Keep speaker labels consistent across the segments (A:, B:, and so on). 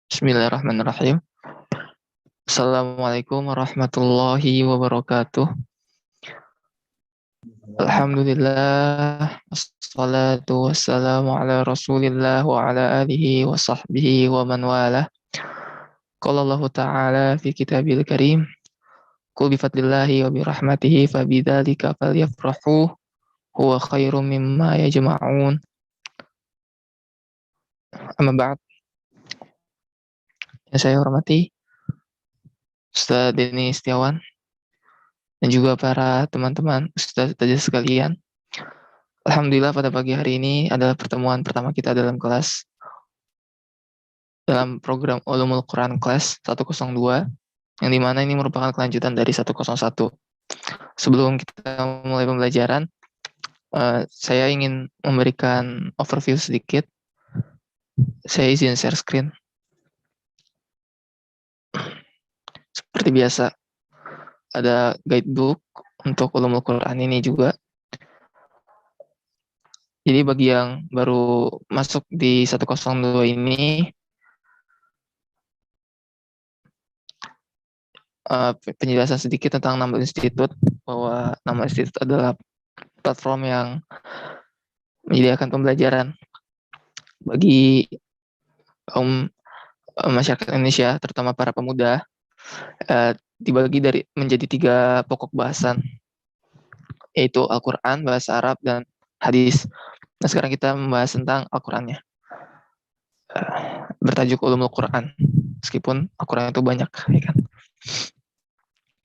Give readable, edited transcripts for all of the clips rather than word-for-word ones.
A: Bismillahirrahmanirrahim. Assalamualaikum warahmatullahi wabarakatuh. Alhamdulillah. Wassalatu wassalamu ala rasulillah wa ala alihi wa sahbihi wa man walah. Qala Allah Ta'ala fi kitabil karim. Qul bifadlillahi wa birahmatihi fabidzalika falyafrahu huwa khairum mimma yajma'un. Amma ba'd. Yang saya hormati Ustaz Denny Setiawan dan juga para teman-teman ustaz-ustaz sekalian. Alhamdulillah pada pagi hari ini adalah pertemuan pertama kita dalam kelas dalam program Ulumul Quran Class 102 yang dimana ini merupakan kelanjutan dari 101. Sebelum kita mulai pembelajaran, saya ingin memberikan overview sedikit. Saya izin share screen. Seperti biasa, ada guidebook untuk Ulumul Quran ini juga. Jadi bagi yang baru masuk di 102 ini, penjelasan sedikit tentang nama institut, bahwa nama institut adalah platform yang menyediakan pembelajaran bagi kaum masyarakat Indonesia, terutama para pemuda, dibagi menjadi 3 pokok bahasan, yaitu Al-Quran, bahasa Arab, dan hadis. Nah, sekarang kita membahas tentang Al-Qurannya, bertajuk Ulumul Quran, meskipun Al-Quran itu banyak, ya kan.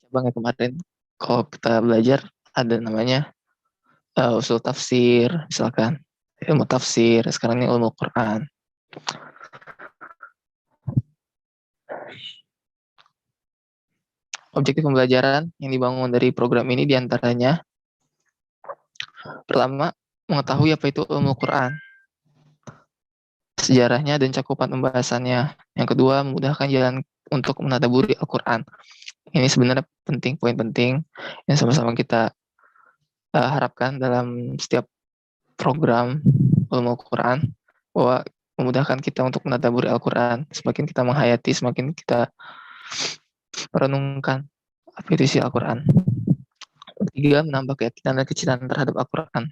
A: Cabangnya kemarin, kalau kita belajar, ada namanya usul tafsir, misalkan ilmu tafsir, sekarang ini Ulumul Quran. Objektif pembelajaran yang dibangun dari program ini diantaranya, pertama, mengetahui apa itu Ulumul Quran, sejarahnya dan cakupan pembahasannya. Yang kedua, memudahkan jalan untuk menadaburi Al-Quran. Ini sebenarnya penting, poin penting yang sama-sama kita harapkan dalam setiap program Ulumul Quran, bahwa memudahkan kita untuk menadaburi Al-Quran. Semakin kita menghayati, semakin kita merenungkan apa itu isi Al-Quran. Ketiga, menambah keyakinan dan kecintaan terhadap Al-Quran.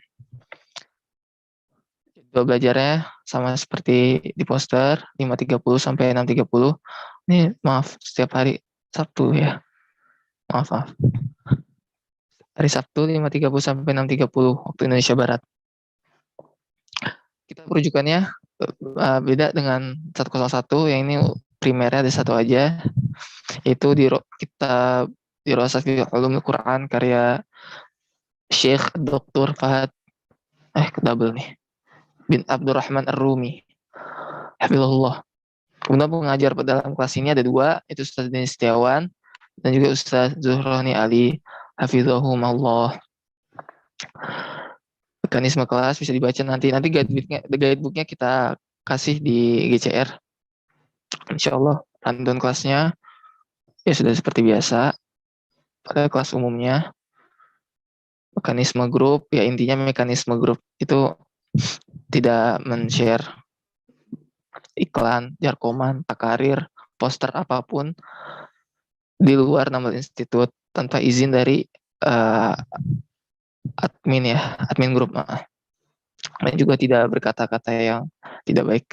A: Jadwal belajarnya sama seperti di poster, 5.30 sampai 6.30. Ini maaf, setiap hari Sabtu ya. Maaf. Hari Sabtu 5.30 sampai 6.30 waktu Indonesia Barat. Kita perujukannya beda dengan 101, yang ini primernya ada satu aja, yaitu kita di Rosa fi Ulumul Quran karya Syekh Dr. Fahad double nih bin Abdurrahman Ar-Rumi, hafizahullah. Kemudian pengajar dalam kelas ini ada 2, itu Ustaz Denny Setiawan dan juga Ustaz Zuhroni Ali, hafizahumullah. Mekanisme kelas bisa dibaca nanti guidebooknya kita kasih di GCR. Insyaallah rundown kelasnya ya sudah seperti biasa pada kelas umumnya. Mekanisme grup, ya intinya mekanisme grup itu tidak men-share iklan, jarkoman, takarir, poster apapun di luar nama institut tanpa izin dari admin grup. Dan juga tidak berkata-kata yang tidak baik.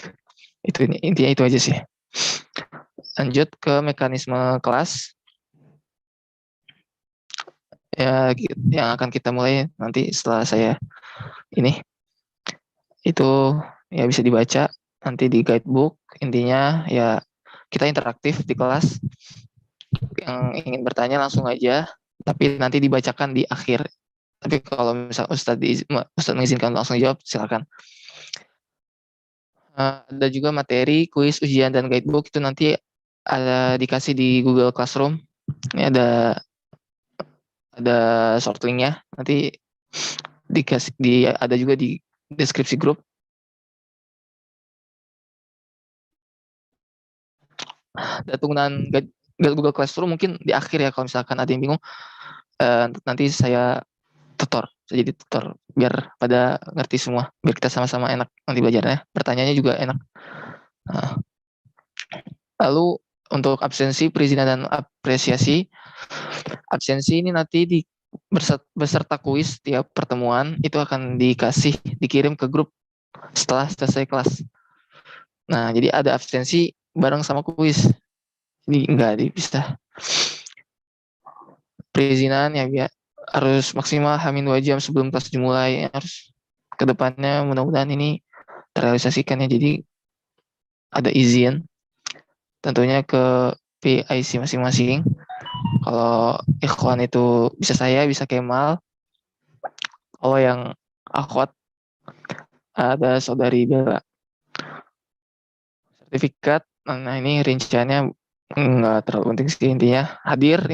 A: Itu intinya itu aja sih. Lanjut ke mekanisme kelas. Ya, yang akan kita mulai nanti setelah saya ini. Itu ya bisa dibaca nanti di guidebook. Intinya ya kita interaktif di kelas. Yang ingin bertanya langsung aja, tapi nanti dibacakan di akhir. Tapi kalau misalnya Ustadz mengizinkan langsung jawab, silakan. Ada juga materi, kuis, ujian, dan guidebook itu nanti ada dikasih di Google Classroom. Ini ada short linknya. Nanti ada juga di deskripsi grup. Dan penggunaan Google Classroom mungkin di akhir ya, kalau misalkan ada yang bingung. Nanti saya jadi tutor biar pada ngerti semua, biar kita sama-sama enak nanti belajarnya, pertanyaannya juga enak. Lalu untuk absensi, perizinan dan apresiasi, absensi ini nanti beserta kuis tiap pertemuan itu akan dikirim ke grup setelah selesai kelas. Nah, jadi ada absensi bareng sama kuis. Jadi enggak dipisah. Perizinan ya harus maksimal Hamin 2 jam sebelum kelas dimulai. Harus kedepannya mudah-mudahan ini terrealisasikan ya. Jadi ada izin tentunya ke PIC masing-masing. Kalau ikhwan itu bisa saya, bisa Kemal. Kalau yang akhwat ada saudari Bella. Sertifikat, nah ini rinciannya nggak terlalu penting sih, intinya hadir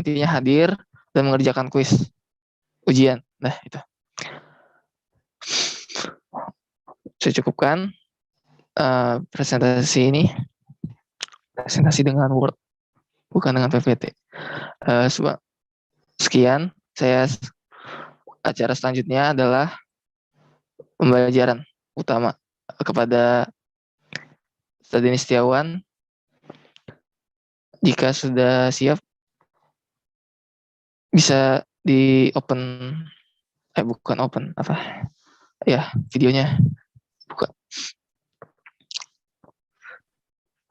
A: dan mengerjakan kuis ujian. Nah itu saya cukupkan presentasi ini, presentasi dengan Word bukan dengan PPT. Sekian, acara selanjutnya adalah pembelajaran utama kepada Ustaz Denny Setiawan. Jika sudah siap, bisa di open, bukan open, apa ya, videonya buka.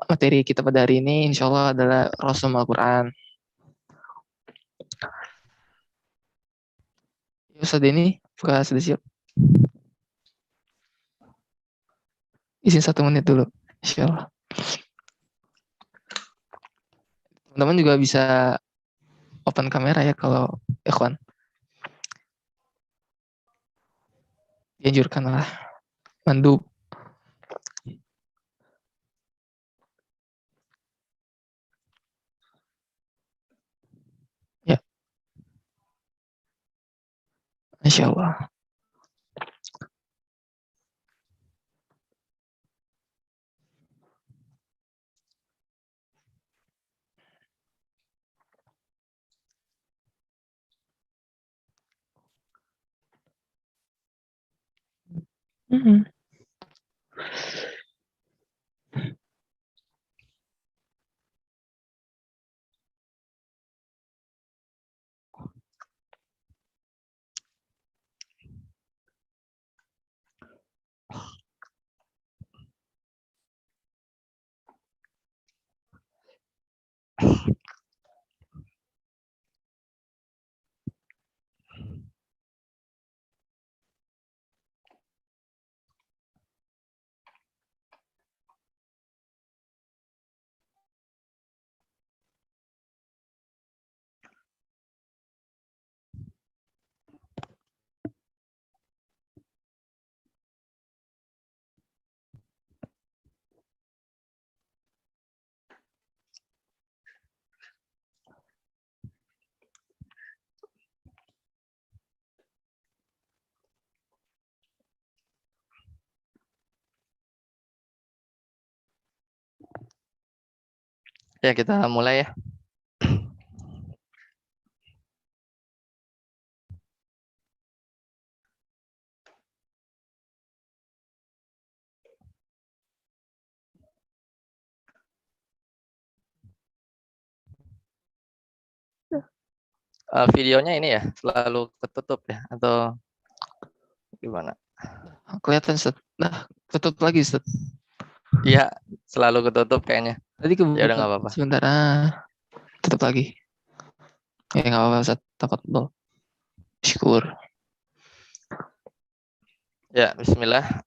A: Materi kita pada hari ini insya Allah adalah Rasul Al-Quran. Ustaz Denny, apakah sudah siap? Izin 1 menit dulu, insya Allah. Teman-teman juga bisa open kamera ya kalau ikhwan. Dianjurkan lah, mandub. Ya, insya Allah. Mm-hmm. Ya, kita mulai ya. Videonya ini ya selalu ketutup ya atau gimana? Kelihatan Set. Nah, tutup lagi Set. Iya, selalu ketutup kayaknya. Tadi kebuka. Ya udah nggak apa-apa. Sebentar, tutup lagi. Ya nggak apa-apa Set. Tafadhol. Syukur. Ya, bismillah.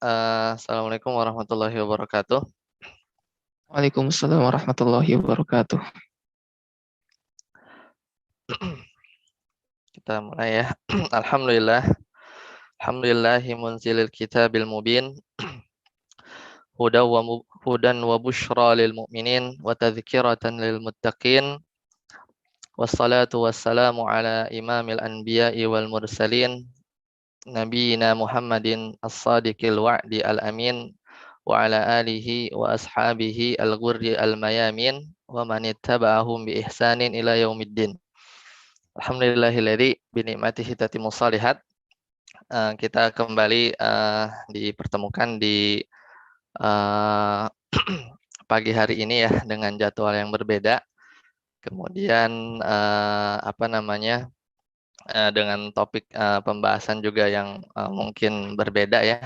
A: Assalamualaikum warahmatullahi wabarakatuh. Waalaikumsalam warahmatullahi wabarakatuh. Kita mulai ya. Alhamdulillah. Alhamdulillahi munzilil kitabil mubin. Hudan wa bushra lil mu'minin wa tadhkiratan lil muttaqin. Wassalatu wassalamu ala imamil anbiya'i wal mursalin nabiyina Muhammadin as-sadiqil wa'di al-amin wa ala alihi wa ashabihi al-ghurri al-mayamin wa man ittaba'ahum bi ihsanin ila yaumiddin. Alhamdulillahilladzi bi ni'matihi tatimmus shalihat. Kita kembali dipertemukan di
B: pagi hari ini ya dengan jadwal yang berbeda. Kemudian dengan topik pembahasan juga yang mungkin berbeda ya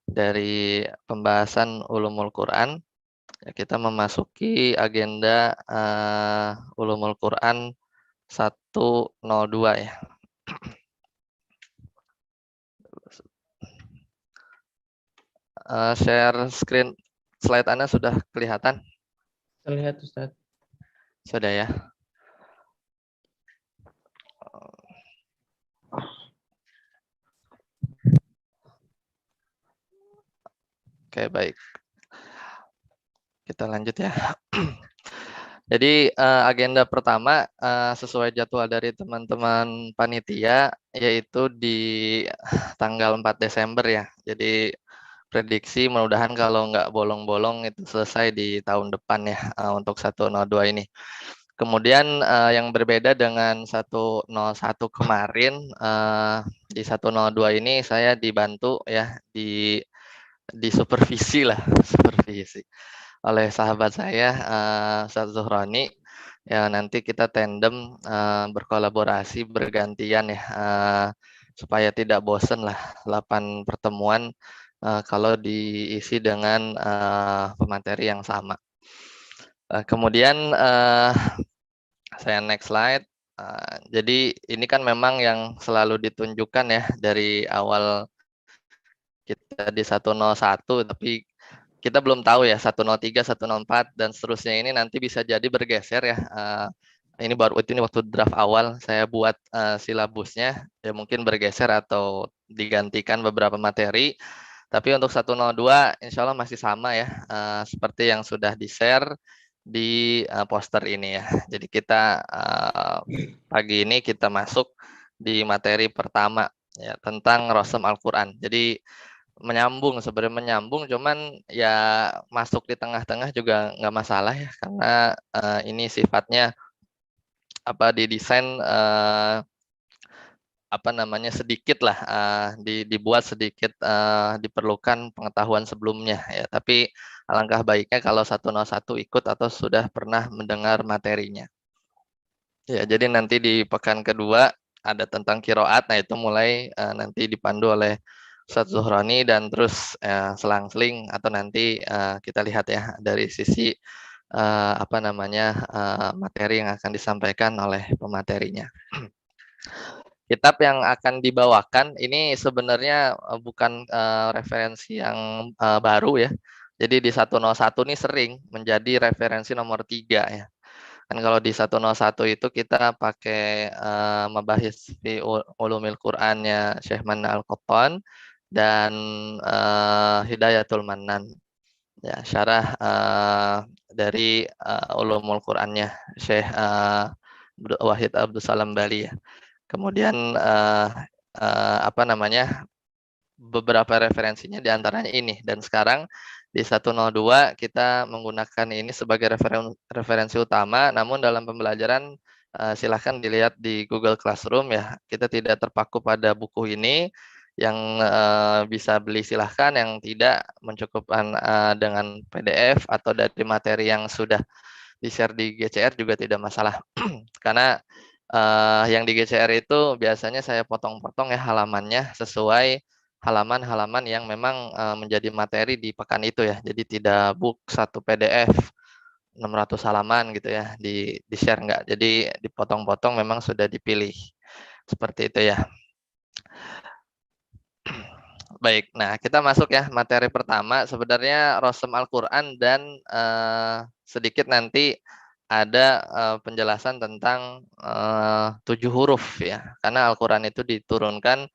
B: dari pembahasan ulumul Quran. Ya, kita memasuki agenda ulumul Quran 102 ya. Share screen slide Anda sudah kelihatan?
A: Terlihat Ustaz.
B: Sudah ya. Oke, baik. Kita lanjut ya. Jadi agenda pertama sesuai jadwal dari teman-teman panitia yaitu di tanggal 4 Desember ya. Jadi prediksi mudah-mudahan kalau nggak bolong-bolong itu selesai di tahun depan ya untuk 102 ini. Kemudian yang berbeda dengan 101 kemarin di 102 ini saya dibantu ya di supervisi lah, supervisi oleh sahabat saya Ustaz Zuhroni. Ya nanti kita tandem berkolaborasi bergantian ya supaya tidak bosen lah 8 pertemuan kalau diisi dengan pemateri yang sama. Kemudian saya next slide. Jadi ini kan memang yang selalu ditunjukkan ya dari awal kita di 101, tapi kita belum tahu ya 103, 104 dan seterusnya ini nanti bisa jadi bergeser ya. Ini waktu draft awal saya buat silabusnya ya mungkin bergeser atau digantikan beberapa materi. Tapi untuk 102 insya Allah masih sama ya seperti yang sudah di-share di poster ini ya. Jadi kita pagi ini kita masuk di materi pertama ya tentang Rosem Al-Quran. Jadi sebenarnya menyambung cuman ya masuk di tengah-tengah juga nggak masalah ya karena ini sifatnya didesain sedikit lah dibuat sedikit diperlukan pengetahuan sebelumnya ya, tapi alangkah baiknya kalau 101 ikut atau sudah pernah mendengar materinya. Ya, jadi nanti di pekan kedua ada tentang kiroat, nah itu mulai nanti dipandu oleh Ustaz Zuhroni dan terus selang-seling atau nanti kita lihat ya dari sisi materi yang akan disampaikan oleh pematerinya. Kitab yang akan dibawakan ini sebenarnya bukan referensi yang baru ya. Jadi di 101 ini sering menjadi referensi nomor 3 ya. Kan kalau di 101 itu kita pakai mabahis fi ulumil Qur'annya Syekh Manna Al-Qattan dan Hidayatul Mannan. Ya, syarah dari ulumul Qur'annya Syekh Wahid Abdul Salam Bali ya. Kemudian beberapa referensinya diantaranya ini, dan sekarang di 102 kita menggunakan ini sebagai referensi utama, namun dalam pembelajaran silahkan dilihat di Google Classroom ya, kita tidak terpaku pada buku ini, yang bisa beli silahkan, yang tidak mencukupkan dengan PDF atau dari materi yang sudah di-share di GCR juga tidak masalah, karena yang di GCR itu biasanya saya potong-potong ya halamannya sesuai halaman-halaman yang memang menjadi materi di pekan itu ya. Jadi tidak book satu PDF 600 halaman gitu ya di-share enggak. Jadi dipotong-potong memang sudah dipilih. Seperti itu ya. Baik, nah kita masuk ya materi pertama. Sebenarnya Rosem Al-Quran dan sedikit nanti ada penjelasan tentang 7 huruf ya. Karena Al-Quran itu diturunkan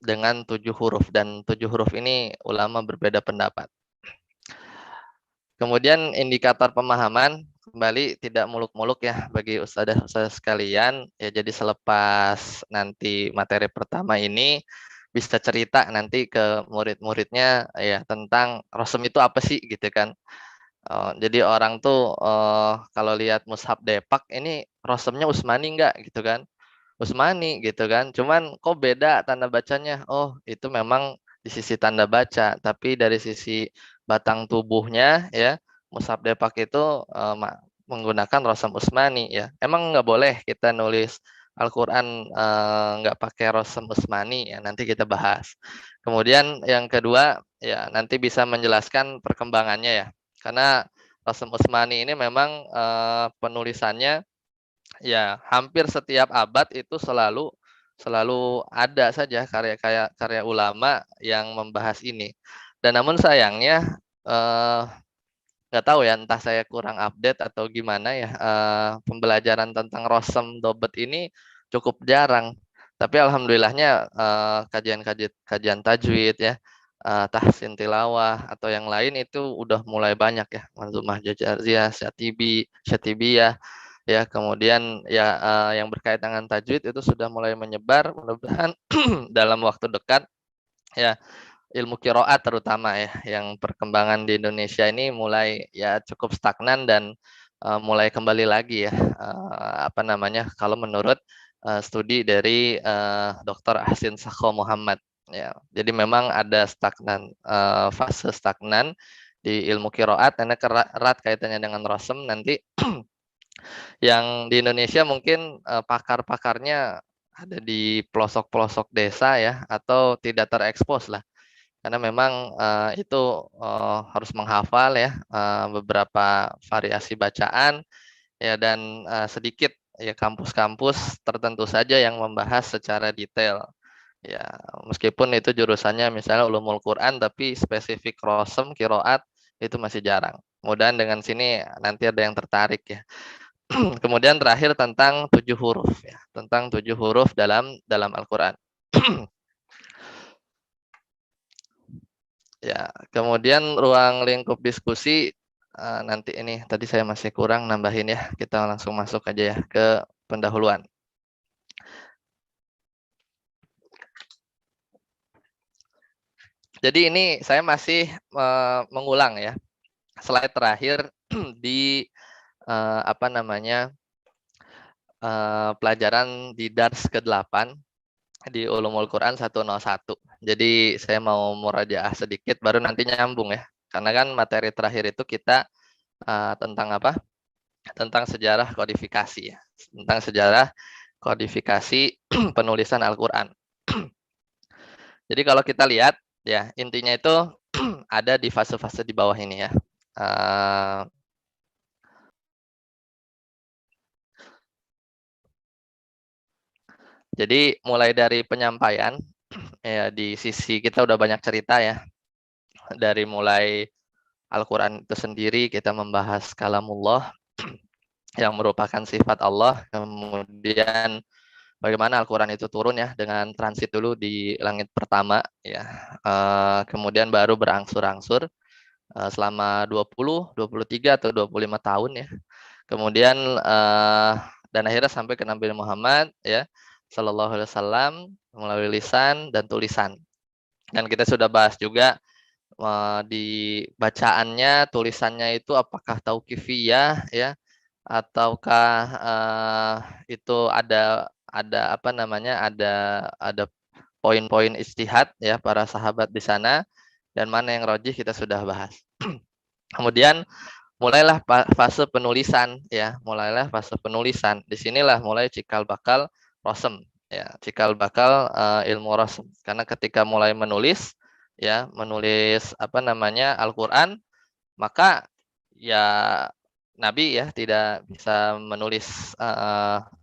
B: dengan 7 huruf, dan 7 huruf ini ulama berbeda pendapat. Kemudian indikator pemahaman, kembali tidak muluk-muluk ya bagi ustadzah sekalian ya. Jadi selepas nanti materi pertama ini bisa cerita nanti ke murid-muridnya ya tentang Rosem itu apa sih gitu kan. Jadi orang tuh kalau lihat mushaf Depak ini Rosemnya Usmani enggak gitu kan. Usmani gitu kan. Cuman kok beda tanda bacanya? Oh, itu memang di sisi tanda baca, tapi dari sisi batang tubuhnya ya mushaf Depak itu menggunakan Rosem Usmani ya. Emang nggak boleh kita nulis Al-Quran nggak pakai Rosem Usmani ya, nanti kita bahas. Kemudian yang kedua ya nanti bisa menjelaskan perkembangannya ya, karena Rosem Usmani ini memang penulisannya ya hampir setiap abad itu selalu ada saja karya ulama yang membahas ini. Dan namun sayangnya nggak tahu ya, entah saya kurang update atau gimana ya, pembelajaran tentang Rosem Dobet ini cukup jarang. Tapi alhamdulillahnya kajian tajwid ya, tahsin tilawah atau yang lain itu udah mulai banyak ya, Manzumah Jazariziyah, Syatibiyah ya, kemudian ya yang berkaitan dengan tajwid itu sudah mulai menyebar, mudah-mudahan dalam waktu dekat ya ilmu qiraat terutama ya, yang perkembangan di Indonesia ini mulai ya cukup stagnan dan mulai kembali lagi ya, apa namanya, kalau menurut studi dari Dr. Ahsin Sakho Muhammad ya. Jadi memang ada fase stagnan di ilmu qiraat, karena erat kaitannya dengan Rosem. Nanti yang di Indonesia mungkin pakar-pakarnya ada di pelosok-pelosok desa ya, atau tidak terekspos lah, karena memang itu harus menghafal ya beberapa variasi bacaan ya, dan sedikit ya kampus-kampus tertentu saja yang membahas secara detail ya, meskipun itu jurusannya misalnya ulumul Quran, tapi spesifik Rosem qiraat itu masih jarang. Mudah-mudahan dengan sini nanti ada yang tertarik ya. Kemudian terakhir tentang 7 huruf ya, tentang 7 huruf dalam Al-Quran. Ya, kemudian ruang lingkup diskusi nanti ini tadi saya masih kurang nambahin ya, kita langsung masuk aja ya ke pendahuluan. Jadi ini saya masih mengulang ya slide terakhir di apa namanya pelajaran di Dars ke-8 di Ulumul Quran 101. Jadi saya mau murajaah sedikit baru nanti nyambung ya. Karena kan materi terakhir itu kita tentang apa? Tentang sejarah kodifikasi ya. Tentang sejarah kodifikasi penulisan Al-Quran. Jadi kalau kita lihat ya, intinya itu ada di fase-fase di bawah ini ya. Jadi mulai dari penyampaian ya, di sisi kita udah banyak cerita ya. Dari mulai Al-Quran itu sendiri kita membahas kalamullah yang merupakan sifat Allah, kemudian bagaimana Al-Quran itu turun ya dengan transit dulu di langit pertama ya, kemudian baru berangsur-angsur selama 20, 23 atau 25 tahun ya, kemudian dan akhirnya sampai ke Nabi Muhammad ya Sallallahu Alaihi Wasallam melalui lisan dan tulisan. Dan kita sudah bahas juga di bacaannya, tulisannya itu apakah tauqifiyah ya, ataukah itu ada apa namanya, ada poin-poin ijtihad ya para sahabat di sana, dan mana yang rajih kita sudah bahas. Kemudian mulailah fase penulisan ya, disinilah mulai cikal bakal Rosem ya, cikal bakal ilmu Rosem, karena ketika mulai menulis ya, menulis apa namanya Al-Quran, maka ya Nabi ya tidak bisa menulis,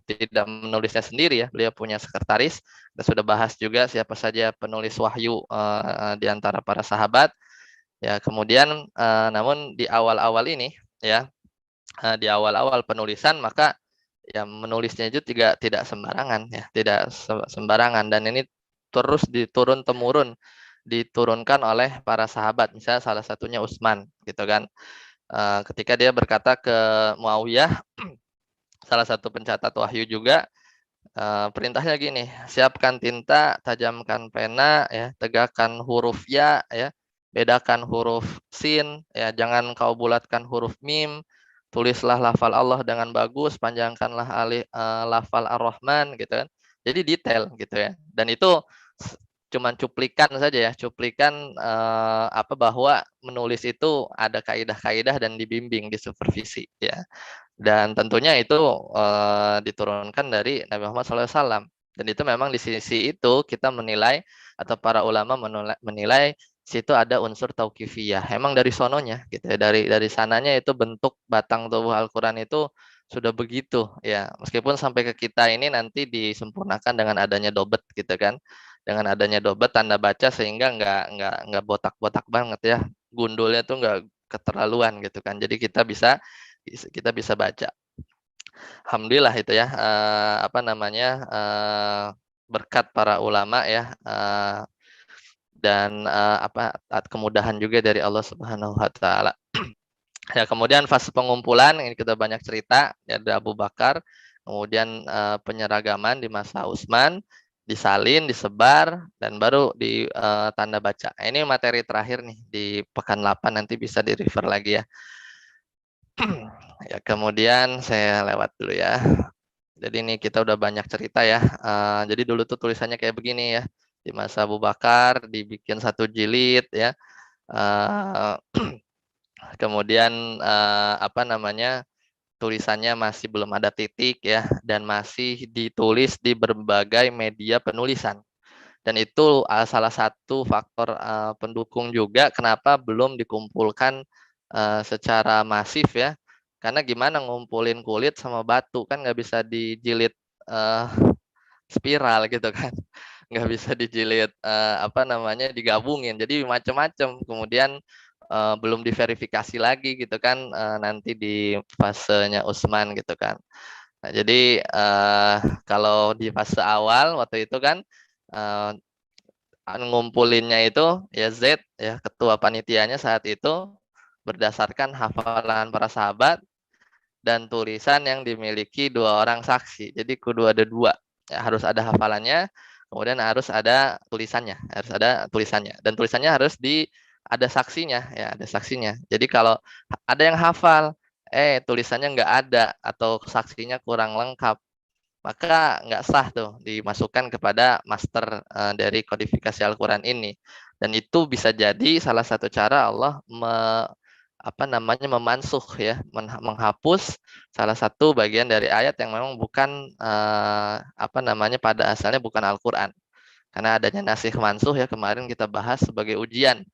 B: tidak menulisnya sendiri ya, beliau punya sekretaris. Kita sudah bahas juga siapa saja penulis wahyu di antara para sahabat ya. Kemudian namun di awal-awal ini ya, di awal-awal penulisan, maka ya menulisnya itu tidak sembarangan ya, tidak sembarangan, dan ini terus diturunkan oleh para sahabat. Misalnya salah satunya Utsman gitu kan, ketika dia berkata ke Muawiyah, salah satu pencatat wahyu juga, perintahnya gini, siapkan tinta, tajamkan pena ya, tegakkan huruf ya ya, bedakan huruf sin ya, jangan kau bulatkan huruf mim, tulislah lafal Allah dengan bagus, panjangkanlah lafal Ar-Rahman gitu kan. Jadi detail gitu ya. Dan itu cuman cuplikan saja ya, cuplikan bahwa menulis itu ada kaidah-kaidah dan dibimbing, disupervisi ya. Dan tentunya itu diturunkan dari Nabi Muhammad SAW. Dan itu memang di sisi itu kita menilai atau para ulama menilai situ ada unsur tauqifiyah. Emang dari sononya gitu ya, dari sananya itu bentuk batang tubuh Al-Qur'an itu sudah begitu ya. Meskipun sampai ke kita ini nanti disempurnakan dengan adanya dobet gitu kan. Dengan adanya dobet tanda baca sehingga nggak botak-botak banget ya. Gundulnya tuh nggak keterlaluan gitu kan. Jadi kita bisa baca. Alhamdulillah itu ya berkat para ulama ya dan kemudahan juga dari Allah Subhanahu wa taala. Ya, kemudian fase pengumpulan ini kita banyak cerita ya, ada Abu Bakar, kemudian penyeragaman di masa Utsman, disalin, disebar dan baru di tanda baca. Ini materi terakhir nih di pekan 8 nanti bisa di-refer lagi ya. Ya, kemudian saya lewat dulu ya. Jadi ini kita udah banyak cerita ya. Jadi dulu tuh tulisannya kayak begini ya. Di masa Abu Bakar dibikin 1 jilid ya. Kemudian tulisannya masih belum ada titik ya dan masih ditulis di berbagai media penulisan. Dan itu salah satu faktor pendukung juga kenapa belum dikumpulkan secara masif ya. Karena gimana ngumpulin kulit sama batu kan nggak bisa dijilid spiral gitu kan. Nggak bisa dijilid digabungin. Jadi macam-macam. Kemudian belum diverifikasi lagi gitu kan nanti di fasenya Utsman gitu kan. Nah, jadi kalau di fase awal waktu itu kan ngumpulinnya itu ya Z ya ketua panitianya saat itu berdasarkan hafalan para sahabat dan tulisan yang dimiliki 2 orang saksi. Jadi kudu ada 2. Ya, harus ada hafalannya, kemudian harus ada tulisannya. Dan tulisannya harus ada saksinya ya, ada saksinya. Jadi kalau ada yang hafal tulisannya nggak ada atau saksinya kurang lengkap, maka nggak sah tuh dimasukkan kepada master dari kodifikasi Al-Qur'an ini. Dan itu bisa jadi salah satu cara Allah memansuh ya, menghapus salah satu bagian dari ayat yang memang bukan pada asalnya bukan Al-Qur'an. Karena adanya nasikh mansuh ya kemarin kita bahas sebagai ujian.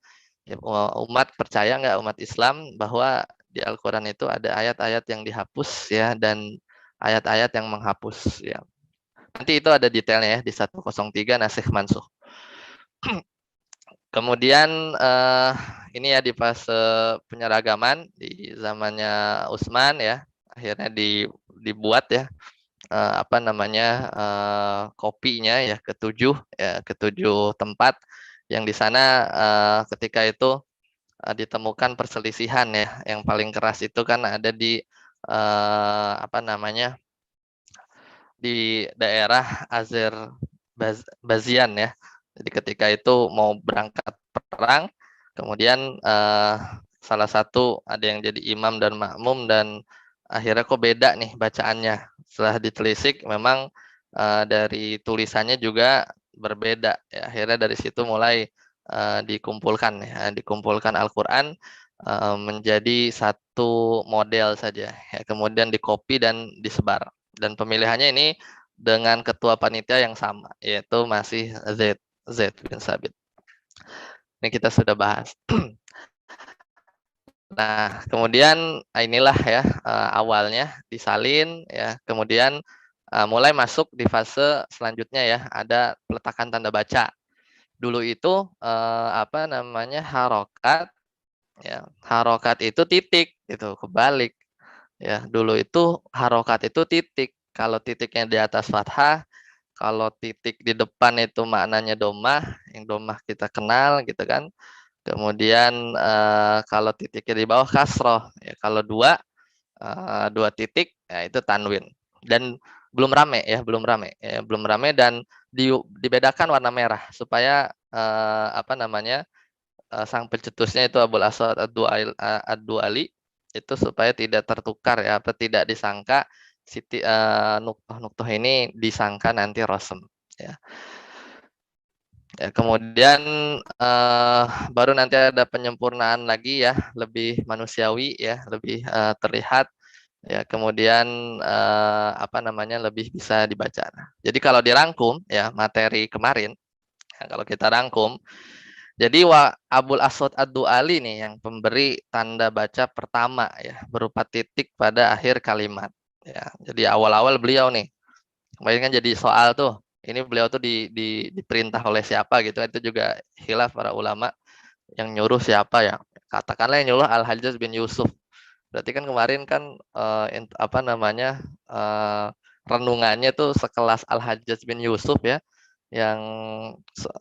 B: Ya, umat percaya nggak, umat Islam, bahwa di Al-Qur'an itu ada ayat-ayat yang dihapus ya dan ayat-ayat yang menghapus ya. Nanti itu ada detailnya ya di 103 nasikh mansuh. Kemudian ini ya di fase penyeragaman di zamannya Utsman ya, akhirnya dibuat ya kopinya ya ketujuh tempat yang di sana ketika itu ditemukan perselisihan ya, yang paling keras itu kan ada di di daerah Azerbaijan ya. Jadi ketika itu mau berangkat perang, kemudian salah satu ada yang jadi imam dan makmum dan akhirnya kok beda nih bacaannya. Setelah ditelisik memang dari tulisannya juga berbeda. Ya, akhirnya dari situ mulai dikumpulkan Al-Qur'an menjadi satu model saja. Ya, kemudian dikopi dan disebar. Dan pemilihannya ini dengan ketua panitia yang sama, yaitu masih Z bin Sabit. Ini kita sudah bahas. Nah, kemudian inilah ya awalnya disalin ya, kemudian mulai masuk di fase selanjutnya ya, ada peletakan tanda baca. Dulu itu harokat ya. Harokat itu titik gitu, kebalik. Ya, dulu itu harokat itu titik. Kalau titiknya di atas fathah, kalau titik di depan itu maknanya domah, yang domah kita kenal gitu kan. Kemudian kalau titiknya di bawah kasroh, ya kalau dua titik, ya itu tanwin. Dan belum rame ya, belum rame dan dibedakan warna merah supaya sang pencetusnya itu Abul Aswad Ad-Du'ali itu supaya tidak tertukar ya, atau tidak disangka nuktoh ini disangka nanti rosem ya. Ya, kemudian baru nanti ada penyempurnaan lagi ya, lebih manusiawi ya, lebih terlihat ya, kemudian apa namanya, lebih bisa dibaca. Jadi kalau dirangkum ya materi kemarin, ya, kalau kita rangkum, jadi Abul Aswad Ad-Du'ali nih yang pemberi tanda baca pertama ya, berupa titik pada akhir kalimat ya. Jadi awal-awal beliau nih, kemarin kan jadi soal tuh, ini beliau tuh diperintah oleh siapa gitu, itu juga khilaf para ulama, yang nyuruh siapa ya. Katakanlah yang nyuruh Al-Hajjaj bin Yusuf. Berarti kan kemarin kan apa namanya, renungannya tuh sekelas Al-Hajjaj bin Yusuf ya, yang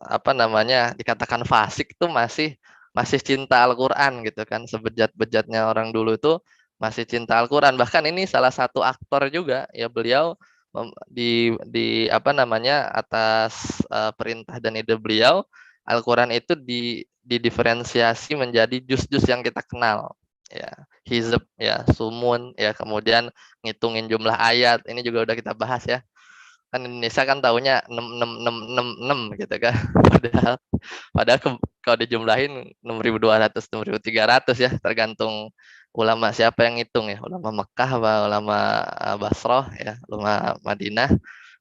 B: apa namanya, dikatakan fasik tuh masih masih cinta Al-Qur'an gitu kan. Sebejat-bejatnya orang dulu tuh masih cinta Al-Qur'an. Bahkan ini salah satu aktor juga ya, beliau di apa namanya, atas perintah dan ide beliau, Al-Qur'an itu didiferensiasi menjadi juz-juz yang kita kenal ya, hizb ya, sumun ya, kemudian ngitungin jumlah ayat, ini juga udah kita bahas ya. Kan Indonesia kan taunya 6 gitu kan. Padahal padahal kalau dijumlahin 6.200 6.300 ya, tergantung ulama siapa yang ngitung ya, ulama Mekah apa ulama Basrah ya, ulama Madinah,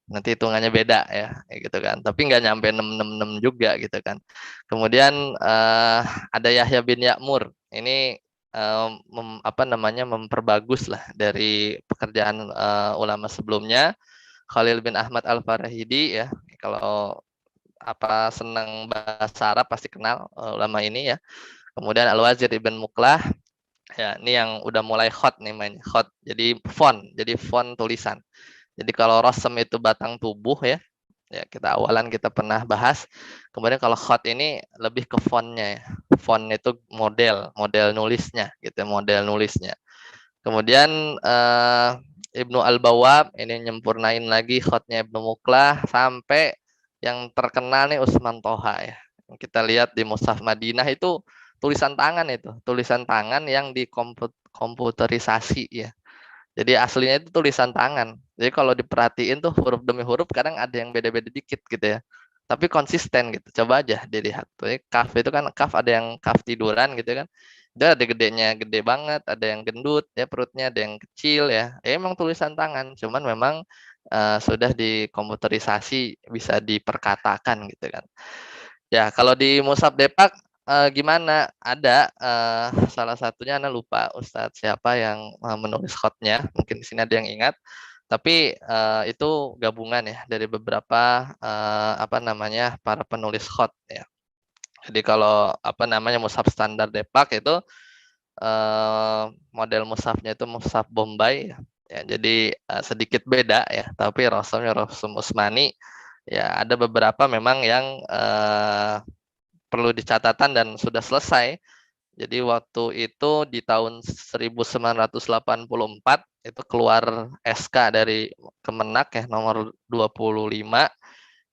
B: nanti hitungannya beda ya, gitu kan. Tapi nggak nyampe 666 juga gitu kan. Kemudian ada Yahya bin Ya'mur. Ini apa namanya, memperbagus lah dari pekerjaan ulama sebelumnya. Khalil bin Ahmad Al-Farahidi ya. Kalau apa senang bahasa Arab pasti kenal ulama ini ya. Kemudian Al-Wazir Ibn Muklah ya, ini yang udah mulai hot nih mainnya, hot. Jadi font tulisan. Jadi kalau rosem itu batang tubuh ya, ya kita awalan kita pernah bahas. Kemudian kalau hot ini lebih ke fontnya ya. Font itu model nulisnya gitu, model nulisnya. Kemudian Ibnu Al-Bawab ini nyempurnain lagi khotnya Ibnu Muklah, sampai yang terkenal nih Utsman Toha ya. Kita lihat di Mushaf Madinah itu tulisan tangan yang dikomputerisasi ya. Jadi aslinya itu tulisan tangan. Jadi kalau diperhatiin tuh huruf demi huruf kadang ada yang beda-beda dikit gitu ya. Tapi konsisten gitu. Coba aja dilihat. Jadi kaf itu kan, kaf ada yang kaf tiduran gitu kan. Dia ada gedenya gede banget, ada yang gendut ya perutnya, ada yang kecil ya. Ya emang tulisan tangan, cuman memang sudah dikomputerisasi, bisa diperkatakan gitu kan. Ya, kalau di Musab Depak gimana? Ada salah satunya Anda lupa Ustadz siapa yang menulis khotnya. Mungkin di sini ada yang ingat. Tapi itu gabungan ya dari beberapa apa namanya, para penulis khot ya. Jadi kalau apa namanya, mushaf standar Depak itu model mushafnya itu mushaf Bombay ya. Ya, jadi sedikit beda ya, tapi Rasulnya Rasul Usmani ya, ada beberapa memang yang perlu dicatatan dan sudah selesai. Jadi waktu itu di tahun 1984 itu keluar SK dari Kemenak ya, nomor 25,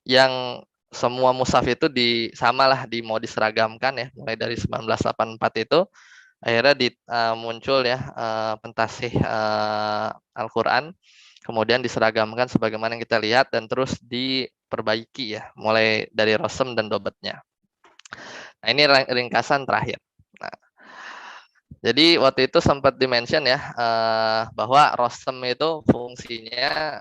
B: yang semua mushaf itu samalah mau diseragamkan ya, mulai dari 1984 itu akhirnya muncul ya pentasih Al-Qur'an, kemudian diseragamkan sebagaimana yang kita lihat dan terus diperbaiki ya, mulai dari rosem dan dobetnya. Nah, ini ringkasan terakhir. Nah, jadi waktu itu sempat dimention ya bahwa rosem itu fungsinya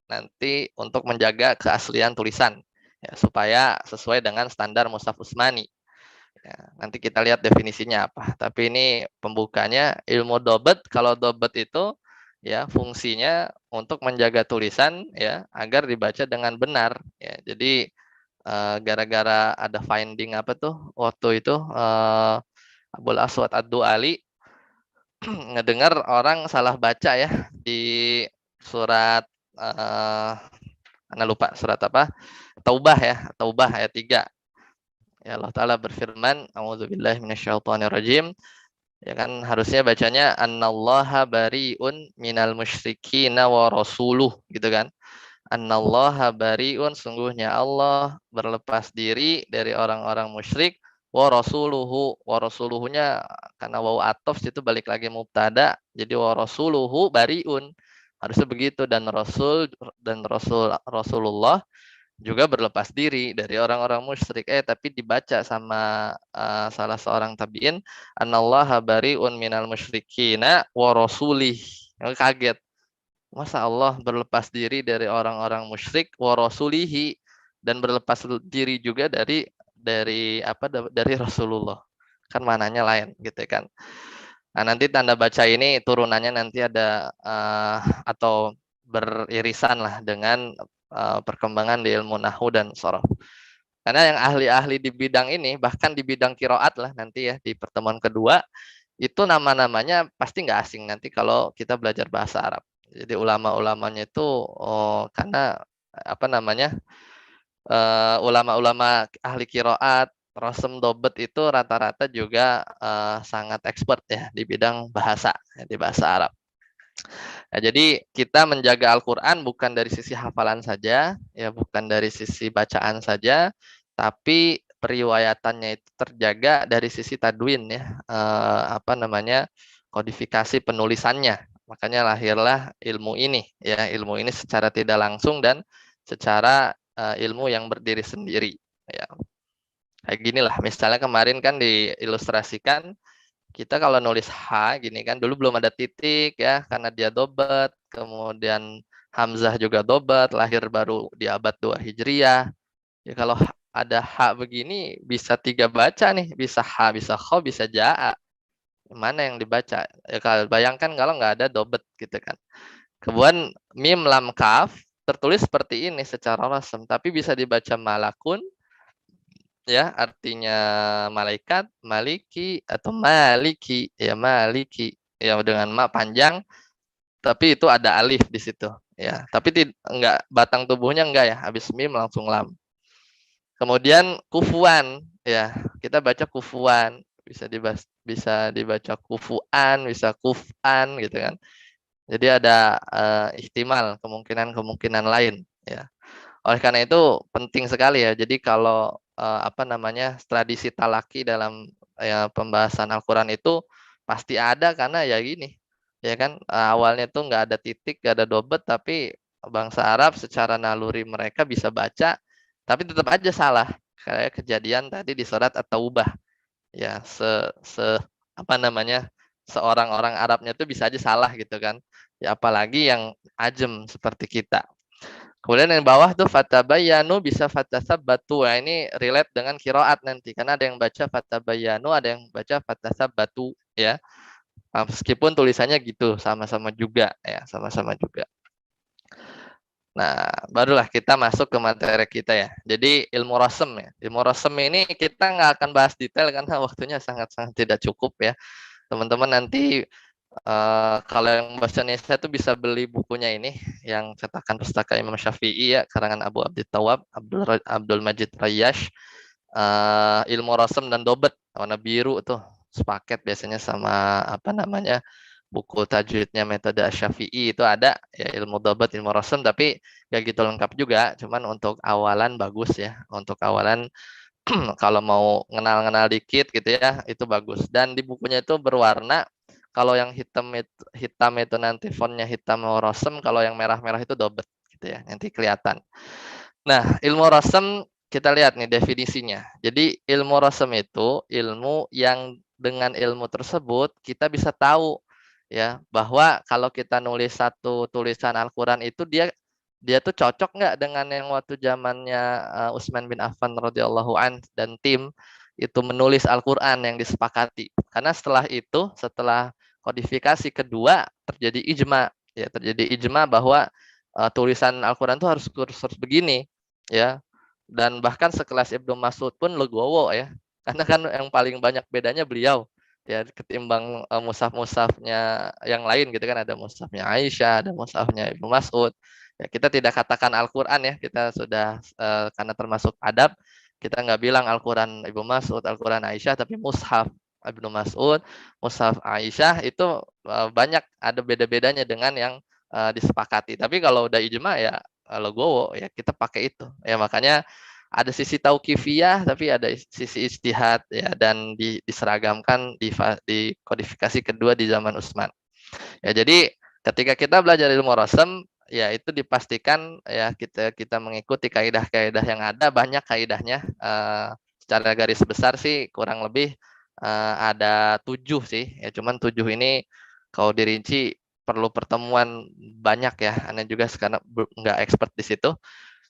B: nanti untuk menjaga keaslian tulisan ya, supaya sesuai dengan standar Mushaf Utsmani. Ya, nanti kita lihat definisinya apa. Tapi ini pembukanya ilmu dobet. Kalau dobet itu ya fungsinya untuk menjaga tulisan ya agar dibaca dengan benar. Ya, jadi gara-gara ada finding apa tuh waktu itu Abul Aswad Ad-Du'ali ngedengar orang salah baca ya di surat Anda lupa surat apa? Taubah ya, Taubah ayat 3. Ya, Allah Ta'ala berfirman, A'udzubillahi minasyaitonirrajim. Ya kan harusnya bacanya annallaha bariun minal musyrikina wa rasuluh gitu kan. Annallaha bariun, sungguhnya Allah berlepas diri dari orang-orang musyrik, wa rasuluhunya karena waw atof itu balik lagi mubtada, jadi wa rasuluhu bariun. Harusnya begitu, dan Rasulullah juga berlepas diri dari orang-orang musyrik. Tapi dibaca sama salah seorang tabi'in, anallaha bari'un minal musyrikina wa rasulih. Kaget. Masa Allah berlepas diri dari orang-orang musyrik wa rasulihi, dan berlepas diri juga dari Rasulullah. Kan mananya lain gitu kan. Nah, nanti tanda baca ini turunannya nanti ada atau beririsan lah dengan perkembangan di ilmu nahwu dan sorof. Karena yang ahli-ahli di bidang ini, bahkan di bidang kiroat lah nanti ya di pertemuan kedua, itu nama-namanya pasti nggak asing nanti kalau kita belajar bahasa Arab. Jadi ulama-ulamanya itu karena apa namanya ulama-ulama ahli kiroat, Rosem Dobet itu rata-rata juga sangat expert ya di bidang bahasa, ya, di bahasa Arab. Nah, jadi kita menjaga Al-Quran bukan dari sisi hafalan saja, ya bukan dari sisi bacaan saja, tapi periwayatannya itu terjaga dari sisi tadwin ya, kodifikasi penulisannya. Makanya lahirlah ilmu ini, ya ilmu ini secara tidak langsung dan secara ilmu yang berdiri sendiri. Ya. Kayak gini lah, misalnya kemarin kan diilustrasikan, kita kalau nulis H gini kan, dulu belum ada titik ya, karena dia dobet, kemudian Hamzah juga dobet, lahir baru di abad 2 Hijriah. Ya kalau ada H begini, bisa 3 baca nih, bisa H, bisa Kho, bisa Ja'a. Mana yang dibaca? Ya kalau bayangkan kalau nggak ada dobet gitu kan. Kemudian Mim, Lam, Kaf, tertulis seperti ini secara rasem, tapi bisa dibaca malakun, ya artinya malaikat, maliki atau maliki, ya maliki, ya dengan ma panjang, tapi itu ada alif di situ, ya. Tapi enggak, batang tubuhnya enggak ya, habis mim langsung lam. Kemudian kufuan, ya kita baca kufuan, bisa dibaca kufuan, bisa kufan gitu kan. Jadi ada ihtimal, kemungkinan lain, ya. Oleh karena itu penting sekali ya. Jadi kalau tradisi talaki dalam ya, pembahasan Al-Quran itu pasti ada, karena ya gini, ya kan awalnya tuh nggak ada titik, nggak ada dobet, tapi bangsa Arab secara naluri mereka bisa baca, tapi tetap aja salah. Kayak kejadian tadi di surat At-Taubah, ya seorang orang Arabnya tuh bisa aja salah gitu kan. Ya apalagi yang ajem seperti kita. Kemudian yang bawah tuh fatabayanu bisa fatasabbatu. Nah, ini relate dengan kiroat nanti, karena ada yang baca fatabayanu, ada yang baca fatasabbatu ya. Meskipun tulisannya gitu, sama-sama juga ya, sama-sama juga. Nah, barulah kita masuk ke materi kita ya. Jadi ilmu rasem ya. Ilmu rasem ini kita nggak akan bahas detail karena waktunya sangat-sangat tidak cukup ya. Teman-teman nanti kalau yang bahasa Indonesia itu bisa beli bukunya ini yang cetakan pustaka Imam Syafi'i ya, karangan Abu Abdi Tawab, Abdul Majid Rayyash, ilmu rasem dan dobet warna biru tuh sepaket biasanya sama buku tajwidnya metode Syafi'i itu ada ya, ilmu dobet, ilmu rasem, tapi gak gitu lengkap juga, cuman untuk awalan bagus ya, untuk awalan kalau mau kenal-kenal dikit gitu ya, itu bagus. Dan di bukunya itu berwarna. Kalau yang hitam itu nanti fontnya hitam rosem, kalau yang merah-merah itu dobet gitu ya, nanti kelihatan. Nah, ilmu rosem kita lihat nih definisinya. Jadi ilmu rosem itu ilmu yang dengan ilmu tersebut kita bisa tahu ya bahwa kalau kita nulis satu tulisan Al-Quran itu dia tuh cocok nggak dengan yang waktu zamannya Utsman bin Affan radhiyallahu an dan tim itu menulis Al-Quran yang disepakati. Karena setelah kodifikasi kedua terjadi ijma, ya terjadi ijma bahwa tulisan Al-Quran itu harus begini, ya. Dan bahkan sekelas Ibnu Mas'ud pun legowo ya, karena kan yang paling banyak bedanya beliau ya ketimbang mushaf-mushafnya yang lain gitu kan, ada mushafnya Aisyah, ada mushafnya Ibnu Mas'ud. Ya, kita tidak katakan Al-Quran ya, kita sudah karena termasuk adab, kita nggak bilang Al-Quran Ibnu Mas'ud, Al-Quran Aisyah, tapi mushaf Ibnu Mas'ud, mushaf Aisyah itu banyak ada beda-bedanya dengan yang disepakati. Tapi kalau udah ijma ya logowo ya kita pakai itu. Ya makanya ada sisi tauqifiyah tapi ada sisi ijtihad ya, dan diseragamkan di kodifikasi kedua di zaman Utsman. Ya jadi ketika kita belajar ilmu rasem ya itu dipastikan ya kita mengikuti kaidah-kaidah yang ada. Banyak kaidahnya, secara garis besar sih kurang lebih ada 7 sih ya, cuman 7 ini kalau dirinci perlu pertemuan banyak ya. Anda juga sekarang nggak expert di situ,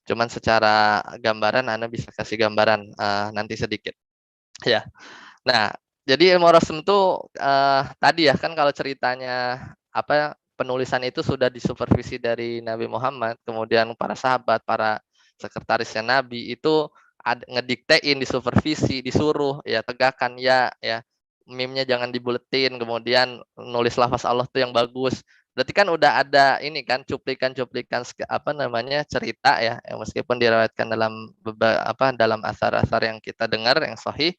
B: cuman secara gambaran Anda bisa kasih gambaran nanti sedikit ya. Nah, jadi ilmu rasm tuh tadi ya kan, kalau ceritanya apa, penulisan itu sudah disupervisi dari Nabi Muhammad, kemudian para sahabat, para sekretarisnya Nabi itu ngediktein, disupervisi, disuruh ya tegakkan ya, mimnya jangan dibuletin, kemudian nulis lafaz Allah tuh yang bagus. Berarti kan udah ada ini kan cuplikan-cuplikan apa namanya cerita ya, meskipun diriwayatkan dalam dalam asar-asar yang kita dengar yang sahih.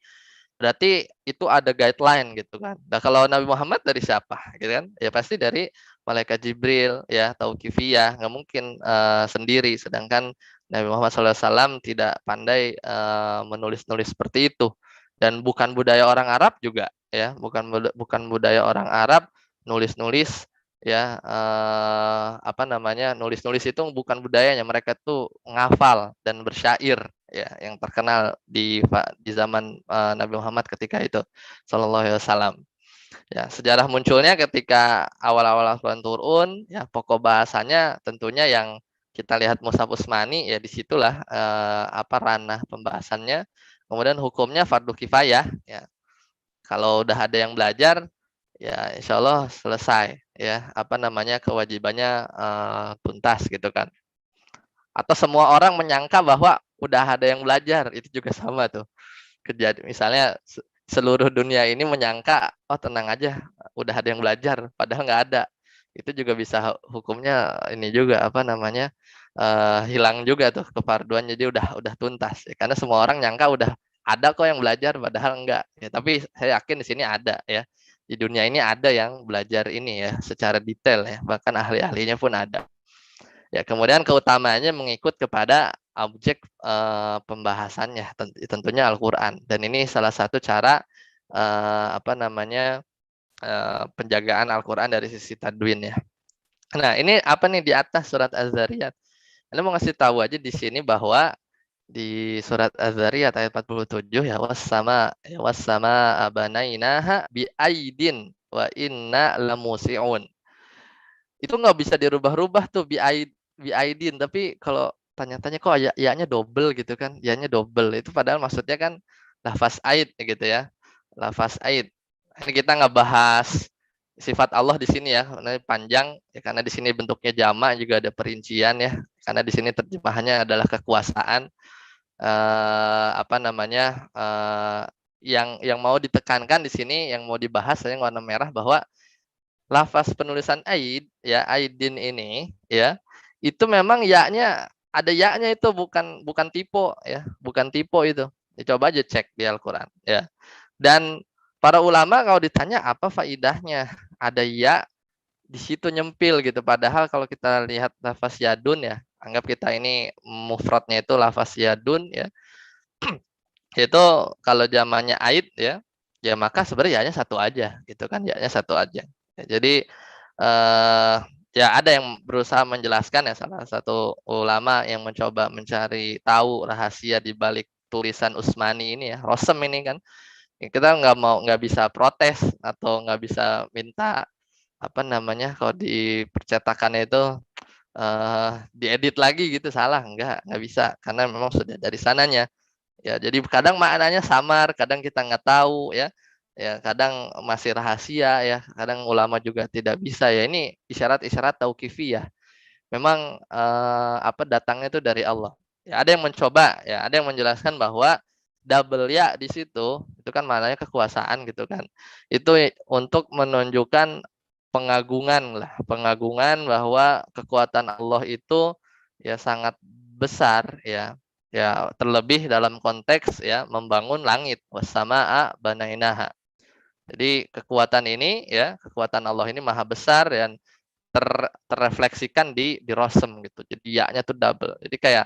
B: Berarti itu ada guideline gitu kan. Nah, kalau Nabi Muhammad dari siapa gitu kan? Ya pasti dari malaikat Jibril ya, tauqifiyah, nggak mungkin sendiri. Sedangkan Nabi Muhammad SAW tidak pandai menulis-nulis seperti itu, dan bukan budaya orang Arab juga ya, bukan budaya orang Arab nulis-nulis ya, apa namanya, nulis-nulis itu bukan budayanya. Mereka tuh ngafal dan bersyair ya, yang terkenal di zaman Nabi Muhammad ketika itu sallallahu alaihi wasallam. Ya, sejarah munculnya ketika awal-awal Al-Qur'an turun ya, pokok bahasanya tentunya yang kita lihat Mushaf Utsmani ya, disitulah ranah pembahasannya. Kemudian hukumnya fardu kifayah ya. Kalau udah ada yang belajar ya insya Allah selesai ya, apa namanya, kewajibannya tuntas gitu kan. Atau semua orang menyangka bahwa udah ada yang belajar, itu juga sama tuh. Kejadian misalnya seluruh dunia ini menyangka, oh tenang aja, udah ada yang belajar, padahal nggak ada. Itu juga bisa hukumnya ini juga apa namanya, hilang juga tuh kefarduan, jadi udah tuntas. Ya, karena semua orang nyangka udah ada kok yang belajar, padahal enggak. Ya, tapi saya yakin di sini ada ya. Di dunia ini ada yang belajar ini ya secara detail ya, bahkan ahli-ahlinya pun ada. Ya, kemudian keutamaannya mengikut kepada objek pembahasannya, tentunya Al-Qur'an. Dan ini salah satu cara apa namanya, penjagaan Al-Qur'an dari sisi tadwin ya. Nah, ini apa nih di atas surat Az-Zariyat. Anda mau ngasih tahu aja di sini bahwa di surat Az-Zariyat ayat 47 ya, was-sama abanainaha bi aidin wa inna lamusiun. Itu nggak bisa dirubah-rubah tuh bi aidin, tapi kalau tanya-tanya kok ya-nya double gitu kan, ya-nya double. Itu padahal maksudnya kan lafaz aid gitu ya. Lafaz aid. Ini kita nggak bahas sifat Allah di sini ya, karena panjang ya, karena di sini bentuknya jamak juga ada perincian ya. Karena di sini terjemahannya adalah kekuasaan, apa namanya, yang mau ditekankan di sini, yang mau dibahas yang warna merah, bahwa lafaz penulisan aid ya, aidin ini ya, itu memang ya-nya ada ya-nya, itu bukan tipe ya, bukan tipe itu. Ya, coba aja cek di Al-Qur'an ya. Dan para ulama kalau ditanya apa faidahnya ada ya di situ nyempil gitu, padahal kalau kita lihat lafaz yadun ya, anggap kita ini mufradnya itu lafaz yadun ya, itu kalau zamannya aid ya, ya maka sebenarnya ya-nya satu aja gitu kan, ya-nya satu aja. Ya, jadi ya ada yang berusaha menjelaskan ya, salah satu ulama yang mencoba mencari tahu rahasia di balik tulisan Utsmani ini ya, Rosem ini kan. Kita nggak bisa protes atau nggak bisa minta apa namanya, kalau di percetakannya itu diedit lagi gitu, salah, nggak bisa, karena memang sudah dari sananya. Ya, jadi kadang maknanya samar, kadang kita nggak tahu ya. Ya, kadang masih rahasia ya, kadang ulama juga tidak bisa ya. Ini isyarat-isyarat tauqifiyah. Memang datangnya itu dari Allah. Ya, ada yang mencoba ya, ada yang menjelaskan bahwa double ya di situ itu kan maknanya kekuasaan gitu kan. Itu untuk menunjukkan pengagungan lah, pengagungan bahwa kekuatan Allah itu ya sangat besar ya. Ya, terlebih dalam konteks ya membangun langit, wassamaa banainaha. Jadi kekuatan ini ya, kekuatan Allah ini maha besar dan terrefleksikan di Rosem gitu. Jadi ya-nya tuh double. Jadi kayak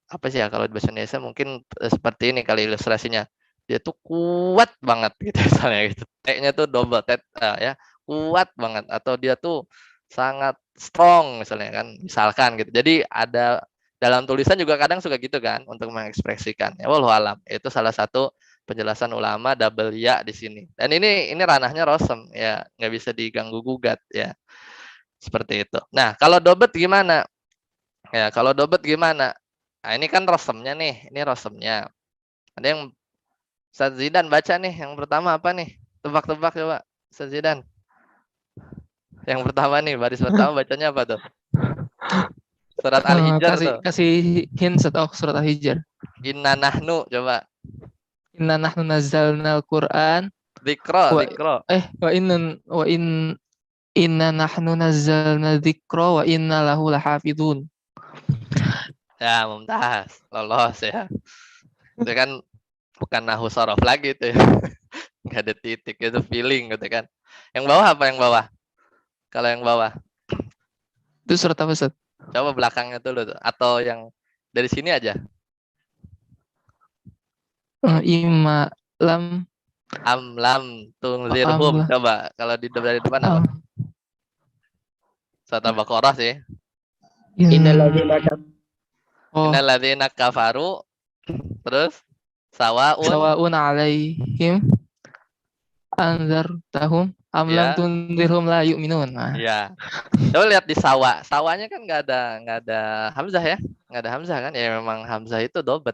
B: apa sih ya, kalau di bahasa Indonesia mungkin seperti ini kali ilustrasinya. Dia tuh kuat banget gitu misalnya gitu. T-nya tuh double T ya, kuat banget, atau dia tuh sangat strong misalnya kan, misalkan gitu. Jadi ada dalam tulisan juga kadang suka gitu kan untuk mengekspresikan. Ya wallahu alam. Itu salah satu penjelasan ulama double ya di sini. Dan ini ranahnya rosem ya, nggak bisa diganggu gugat ya. Seperti itu. Nah, kalau dobet gimana? Ya, kalau dobet gimana? Nah, ini kan rosemnya nih, ini rosemnya. Ada yang Ustaz Zidan baca nih, yang pertama apa nih? Tebak-tebak coba, Ustaz Zidan. Yang pertama nih, baris pertama bacanya apa tuh? Surat Al-Hijr
A: kasih
B: tuh.
A: kasih hint atau surat Al-Hijr.
B: Inna nahnu coba.
A: Inna nahnu nazzalnal Qur'an
B: Dzikra,
A: wa
B: dzikra.
A: wa inna nahnu nazzalna dzikra wa inna lahu lahafidun.
B: Ya, mumtaz. Lolos ya. Itu kan bukan nahu sorof lagi tuh ya. Nggak ada titik, itu feeling gitu kan. Yang bawah apa yang bawah? Kalau yang bawah,
A: Itu surat apa, Ustaz?
B: coba belakangnya dulu tuh. Atau yang dari sini aja.
A: Ima lam
B: Amlam tunzirhum.
A: amla
B: Coba kalau dari depan apa? Surat Al-Baqarah sih. Innalladzina kafaru. Terus
A: sawaun alaihim anzartahum amlam
B: ya,
A: tunzirhum la yu'minun. Nah,
B: ya. Coba lihat di sawa. Sawanya kan nggak ada hamzah ya. Nggak ada hamzah kan? Ya memang hamzah itu dobet.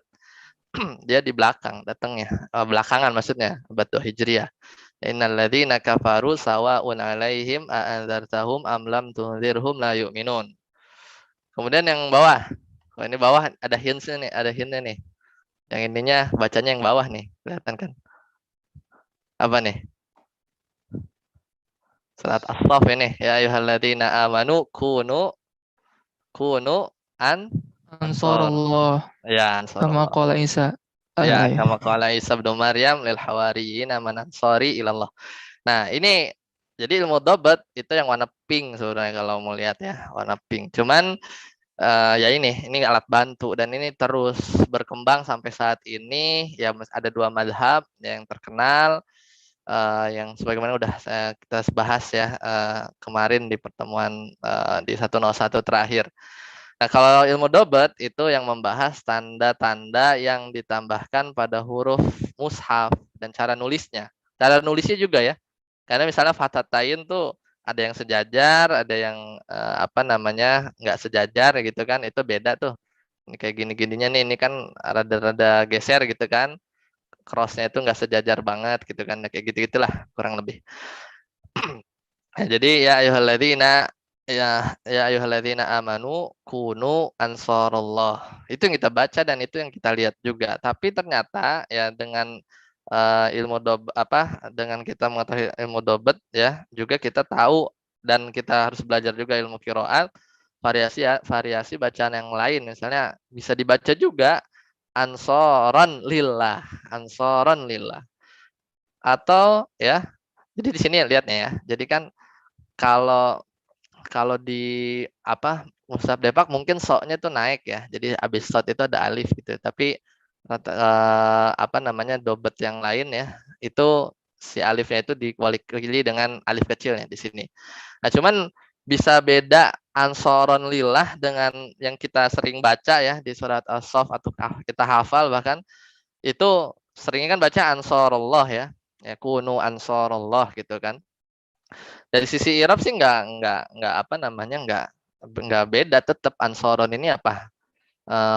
B: Dia di belakang datangnya. Belakangan maksudnya. Batu Hijriyah. Innalladzina kafaru sawa'un alaihim a'anzartahum am lam tunzirhum la yu'minun. Kemudian yang bawah. Oh, ini bawah ada hint-nya nih, ada hint-nya nih. Yang intinya bacanya yang bawah nih, kelihatan kan? Apa nih? Surat As-Saff ini, ya ayyuhalladzina amanu kunu an ansor.
A: ansarullah
B: Ya,
A: kama
B: ansarullah.
A: qala Isa.
B: Ya,
A: Ya.
B: kama qala Isa bin Maryam lil hawariyina man ansari ilallah. Nah, ini jadi ilmu dobat itu yang warna pink sebenarnya kalau mau lihat ya, warna pink. Cuman ya ini alat bantu dan ini terus berkembang sampai saat ini ya, ada dua mazhab yang terkenal yang sebagaimana udah kita bahas ya kemarin di pertemuan di 101 terakhir. Nah, kalau ilmu dobat itu yang membahas tanda-tanda yang ditambahkan pada huruf mushaf dan cara nulisnya. Cara nulisnya juga ya. Karena misalnya fatatain tuh ada yang sejajar, ada yang apa namanya nggak sejajar gitu kan, itu beda tuh. Ini kayak gini-gininya nih, ini kan rada-rada geser gitu kan, crossnya itu nggak sejajar banget gitu kan, kayak gitu-gitulah kurang lebih. Nah, jadi ya ayyuhalladzina amanu kunu ansarullah. Itu yang kita baca dan itu yang kita lihat juga. Tapi ternyata ya dengan ilmu dengan kita mengetahui ilmu dobet ya, juga kita tahu dan kita harus belajar juga ilmu qiraat, variasi bacaan yang lain. Misalnya bisa dibaca juga ansoron lillah, ansoron lillah. Atau ya, jadi di sini lihatnya ya. Jadi kan kalau kalau di Mushaf Depak mungkin soknya tuh naik ya. Jadi habis sot itu ada alif gitu. Tapi dobet yang lain ya, itu si alifnya itu diwakili dengan alif kecilnya di sini. Nah, cuman bisa beda ansoron lillah dengan yang kita sering baca ya di surat As-Saff atau kita hafal bahkan itu seringnya kan baca ansorullah ya. Ya kunu ansorullah gitu kan. Dari sisi Irab sih nggak beda, tetap ansoron ini apa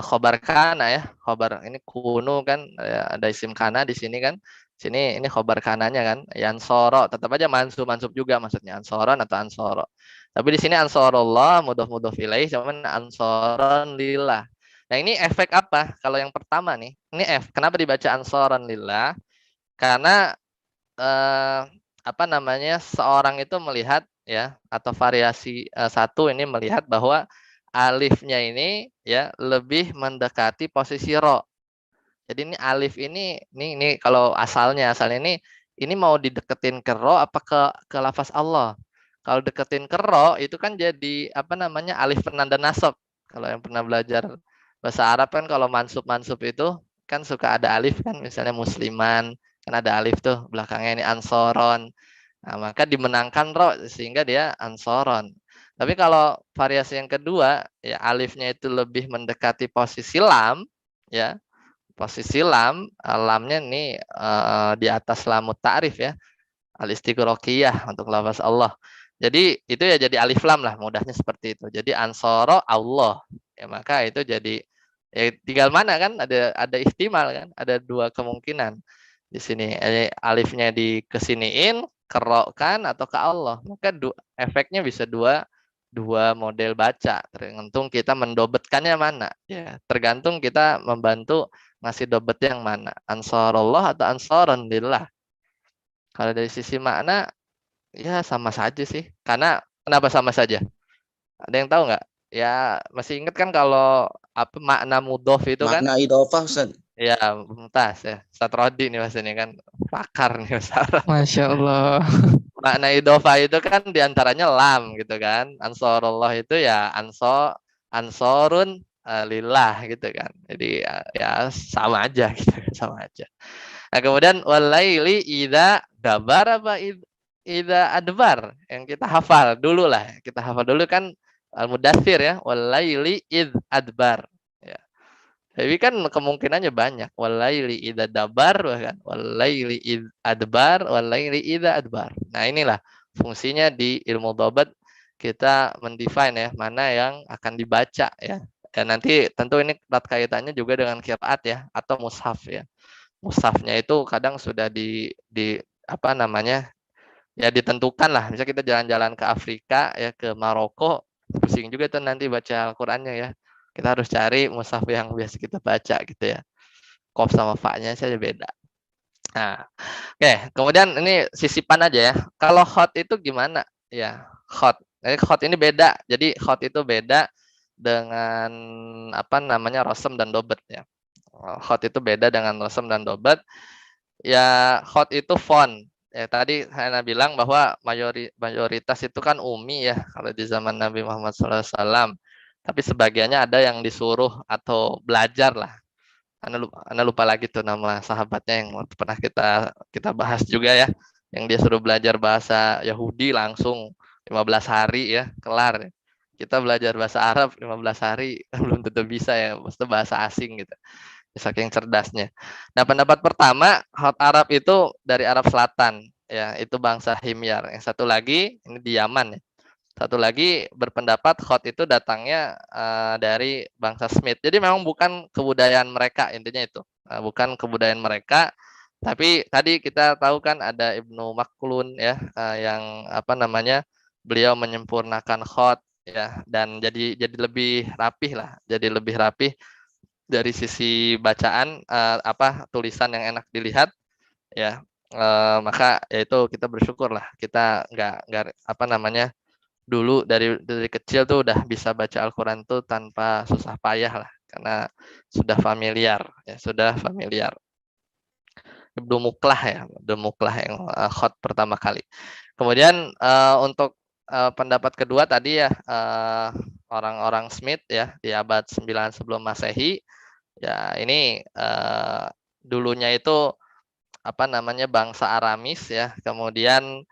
B: khobar kana ya, khobar ini kunu kan ya, ada isim kana di sini kan, sini ini khobar kananya kan, ya ansoro tetap aja mansub juga maksudnya ansoron atau ansoro, tapi di sini ansorullah mudhof ilaih, cuman ansoron lillah. Nah, ini efek apa kalau yang pertama nih, ini kenapa dibaca ansoron lillah, karena seorang itu melihat ya, atau variasi satu ini melihat bahwa alifnya ini ya lebih mendekati posisi ro. Jadi ini alif ini kalau asalnya ini mau dideketin ke ro apa ke lafaz Allah. Kalau deketin ke ro itu kan jadi alif penanda nasab. Kalau yang pernah belajar bahasa Arab kan kalau mansub itu kan suka ada alif kan, misalnya musliman kan ada alif tuh belakangnya, ini ansoron. Nah, maka dimenangkan ro sehingga dia ansoron. Tapi kalau variasi yang kedua, ya alifnya itu lebih mendekati posisi lam, ya. Posisi lam, lamnya nih di atas lamut ta'rif ya. Al-istiqroqiyah untuk lafaz Allah. Jadi itu ya jadi alif lam lah, mudahnya seperti itu. Jadi ansoro Allah. Ya maka itu jadi ya tinggal mana kan, ada ihtimal kan, ada dua kemungkinan di sini. Alifnya dikesiniin, kerokkan atau ke Allah. Maka efeknya bisa dua model baca, tergantung kita mendobetkannya mana. Ya, tergantung kita membantu ngasih dobet yang mana, ansorullah atau ansoron lillah. Kalau dari sisi makna, ya sama saja sih. Karena kenapa sama saja? Ada yang tahu nggak? Ya masih ingat kan kalau apa makna mudhof itu kan?
C: Makna idhofah Ustaz.
B: Ya mumtaz ya. Ustaz Rodi nih mas ini kan pakar nih mas Arab.
A: Masya Allah.
B: Makna idhofah itu kan diantaranya lam gitu kan. Ansorullah itu ya ansorun lillah gitu kan. Jadi ya sama aja gitu, sama aja. Nah, kemudian walaili idza dabar apa idza adbar yang kita hafal dulu lah. Kita hafal dulu kan Al-Mudaththir ya, walaili id adbar ya. Tapi kan kemungkinannya banyak. Walaili idza dabar bahkan walaili id adbar walaili idza adbar. Nah, inilah fungsinya di ilmu dhabat kita mendefine ya mana yang akan dibaca ya. Dan nanti tentu ini erat kaitannya juga dengan qiraat ya atau mushaf ya. Mushafnya itu kadang sudah di apa namanya ya ditentukan lah. Misal kita jalan-jalan ke Afrika ya ke Maroko, pusing juga tuh nanti baca Al-Qur'annya ya. Kita harus cari mushaf yang biasa kita baca gitu ya. Qaf sama fa-nya saja beda. Nah, oke, kemudian ini sisipan aja ya. Kalau khot itu gimana? Ya, khot. Jadi khot ini beda. Jadi khot itu beda dengan apa namanya rosem dan dobet ya. Khot itu beda dengan rosem dan dobet. Ya, khot itu font. Ya, tadi saya bilang bahwa mayoritas itu kan umi ya kalau di zaman Nabi Muhammad SAW. Tapi sebagiannya ada yang disuruh atau belajar lah. Anda lupa lagi tuh nama sahabatnya yang pernah kita bahas juga ya. Yang dia suruh belajar bahasa Yahudi langsung 15 hari ya, kelar. Kita belajar bahasa Arab 15 hari belum tentu bisa ya, mesti bahasa asing gitu. Saking cerdasnya. Nah, pendapat pertama, Hot Arab itu dari Arab Selatan, ya, itu bangsa Himyar. Yang satu lagi ini di Yaman ya. Satu lagi berpendapat Hot itu datangnya dari bangsa Smith. Jadi memang bukan kebudayaan mereka, intinya itu. Bukan kebudayaan mereka, tapi tadi kita tahu kan ada Ibnu Maklun ya, yang apa namanya? Beliau menyempurnakan Hot ya dan jadi lebih rapih lah, jadi lebih rapih dari sisi bacaan apa tulisan yang enak dilihat ya maka yaitu kita bersyukur lah kita nggak apa namanya dulu dari kecil tuh udah bisa baca Al-Quran tuh tanpa susah payah lah karena sudah familiar ya sudah familiar. Ibnu Muklah ya, Ibnu Muklah yang khot pertama kali. Kemudian untuk pendapat kedua tadi ya orang-orang Smith ya di abad 9 sebelum Masehi. Ya, ini dulunya itu apa namanya bangsa Aramis ya. Kemudian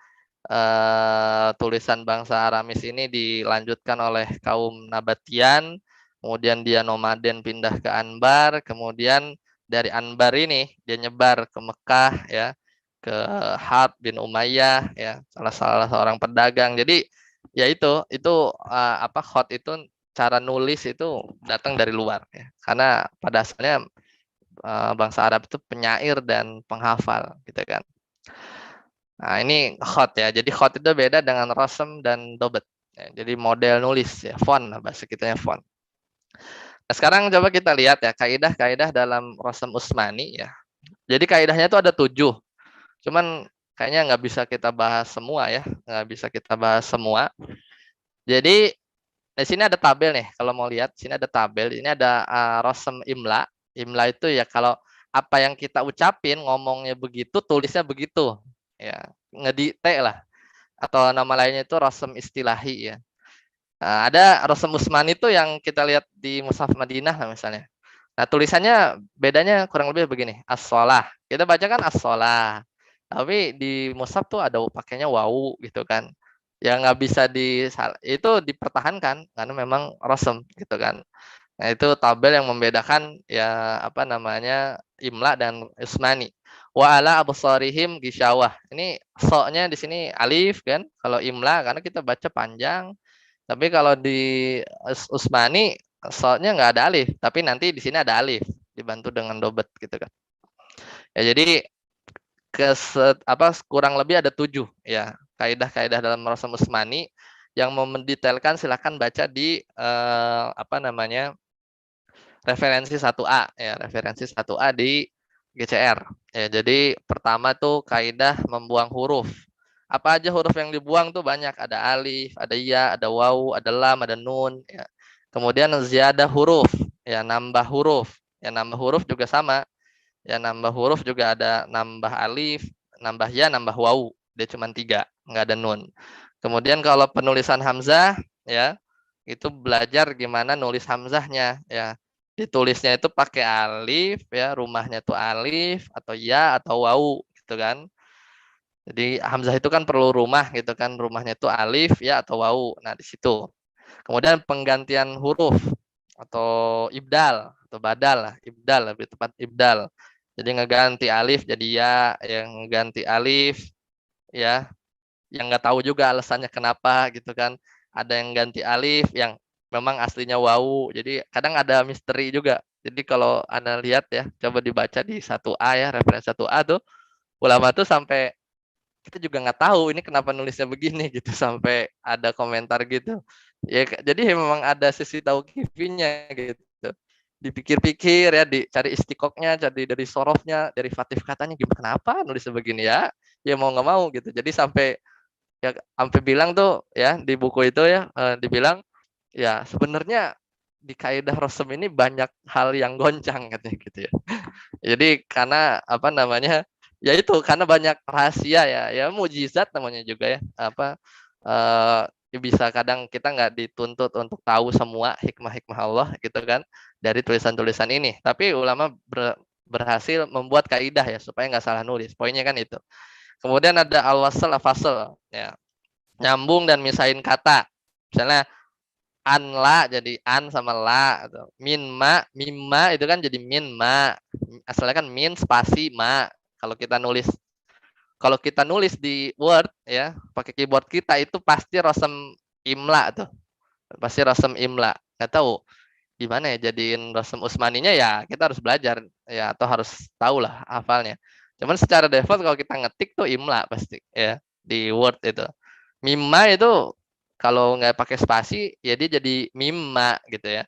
B: tulisan bangsa Aramis ini dilanjutkan oleh kaum Nabatian. Kemudian dia nomaden pindah ke Anbar. Kemudian dari Anbar ini dia nyebar ke Mekah ya, ke Harb bin Umayyah ya, salah seorang pedagang. Jadi ya itu apa khot itu cara nulis itu datang dari luar ya. Karena pada asalnya bangsa Arab itu penyair dan penghafal gitu kan. Nah, ini khot ya. Jadi khot itu beda dengan rosem dan dobet. Ya, jadi model nulis ya, font bahasa kitanya font. Nah, sekarang coba kita lihat ya kaidah-kaidah dalam rosem Utsmani ya. Jadi kaidahnya itu ada 7. Cuman kayaknya nggak bisa kita bahas semua ya, nggak bisa kita bahas semua. Jadi di sini ada tabel nih, kalau mau lihat, sini ada tabel. Ini ada rosem imla. Imla itu ya kalau apa yang kita ucapin, ngomongnya begitu, tulisnya begitu. Ya, ngedikte lah. Atau nama lainnya itu rosem istilahi ya. Nah, ada rosem Utsmani itu yang kita lihat di Mushaf Madinah misalnya. Nah, tulisannya bedanya kurang lebih begini. As-sholah. Kita baca kan as-sholah. Tapi di Mushaf tuh ada pakainya wawu gitu kan. ya nggak bisa itu dipertahankan karena memang rosem gitu kan. Nah, itu tabel yang membedakan ya apa namanya imla dan usmani. Wa ala absarihim gisyawah. Ini soknya di sini alif kan. Kalau imla karena kita baca panjang. Tapi kalau di usmani soknya nggak ada alif, tapi nanti di sini ada alif dibantu dengan dobet gitu kan. Ya jadi kurang lebih ada 7 ya kaidah-kaidah dalam rosem usmani. Yang mau mendetailkan silahkan baca di apa namanya referensi 1A ya, referensi 1A di GCR. Ya, jadi pertama tuh kaidah membuang huruf. Apa aja huruf yang dibuang tuh banyak, ada alif, ada ya, ada wawu, ada lam, ada nun ya. Kemudian ziyadah huruf, ya nambah huruf. Ya nambah huruf juga sama. Ya nambah huruf juga ada nambah alif, nambah ya, nambah wawu. Dia cuma 3, nggak ada nun. Kemudian kalau penulisan hamzah ya, itu belajar gimana nulis hamzahnya ya. Ditulisnya itu pakai alif ya, rumahnya tuh alif atau ya atau wawu gitu kan. Jadi hamzah itu kan perlu rumah gitu kan, rumahnya itu alif ya atau wawu. Nah, di situ. Kemudian penggantian huruf atau ibdal atau badal lah, ibdal lebih tepat ibdal. Jadi ngeganti alif jadi ya, yang ngeganti alif ya, yang nggak tahu juga alasannya kenapa gitu kan. Ada yang ganti alif yang memang aslinya wawu. Jadi kadang ada misteri juga. Jadi kalau Anda lihat ya, coba dibaca di 1A ya, referensi 1A tuh, ulama tuh sampai kita juga nggak tahu ini kenapa nulisnya begini gitu, sampai ada komentar gitu. Ya jadi memang ada sisi tauqifinya gitu. Dipikir-pikir ya, dicari istiqoknya, cari dari sorofnya, dari derivatif katanya gimana, kenapa nulisnya begini ya. Ya mau nggak mau gitu. Jadi sampai bilang tuh ya di buku itu ya, dibilang ya sebenarnya di kaidah rosem ini banyak hal yang goncang katanya gitu ya. Jadi karena apa namanya, ya itu karena banyak rahasia ya, ya mujizat namanya juga ya, apa bisa kadang kita nggak dituntut untuk tahu semua hikmah-hikmah Allah gitu kan dari tulisan-tulisan ini. Tapi ulama berhasil membuat kaidah ya supaya nggak salah nulis. Poinnya kan itu. Kemudian ada al-wasl, al-fasl ya. Nyambung dan misahin kata. Misalnya an la jadi an sama la atau min ma mimma itu kan jadi min ma, asalnya kan min spasi ma. Kalau kita nulis di Word ya pakai keyboard kita itu pasti rosem imla tuh, pasti rosem imla. Nggak tahu gimana ya jadiin rosem usmaninya, ya kita harus belajar ya atau harus tahu lah hafalnya. Cuman secara default kalau kita ngetik tuh imla pasti ya di Word itu. Mimma itu kalau nggak pakai spasi ya dia jadi mimma gitu ya,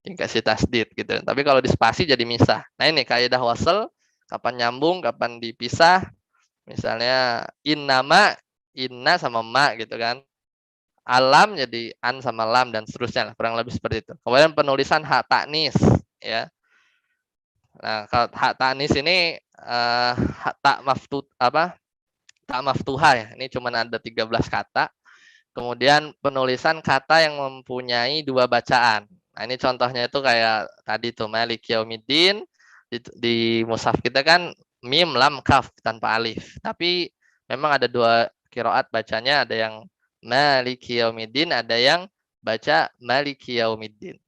B: dikasih tasdid gitu. Tapi kalau di spasi jadi misah. Nah ini kaidah wasl, kapan nyambung kapan dipisah. Misalnya innama, inna sama ma gitu kan, alam jadi an sama lam dan seterusnya, kurang lebih seperti itu. Kemudian penulisan hak taknis ya. Nah kalau hak taknis ini tak maftuha ya, ini cuma ada 13 kata. Kemudian penulisan kata yang mempunyai 2 bacaan. Nah, ini contohnya itu kayak tadi tuh Malik Yaumiddin di mushaf kita kan mim lam kaf tanpa alif. Tapi memang ada 2 qiraat bacanya, ada yang Maliki Yaumiddin, ada yang baca Maliki Yaumiddin.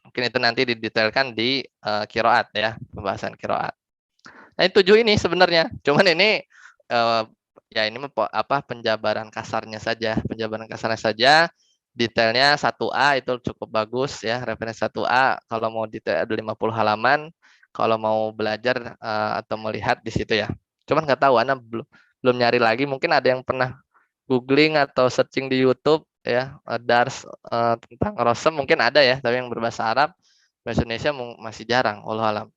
B: Mungkin itu nanti didetailkan di qiraat ya, pembahasan qiraat. Nah, 7 ini sebenarnya. Cuman ini ya ini penjabaran kasarnya saja, detailnya 1A itu cukup bagus ya, referensi 1A kalau mau detail ada 50 halaman, kalau mau belajar atau melihat di situ ya. Cuman nggak tahu, Ana belum nyari lagi, mungkin ada yang pernah googling atau searching di YouTube ya, dars tentang rosem mungkin ada ya, tapi yang berbahasa Arab, bahasa Indonesia masih jarang, wallahu alam.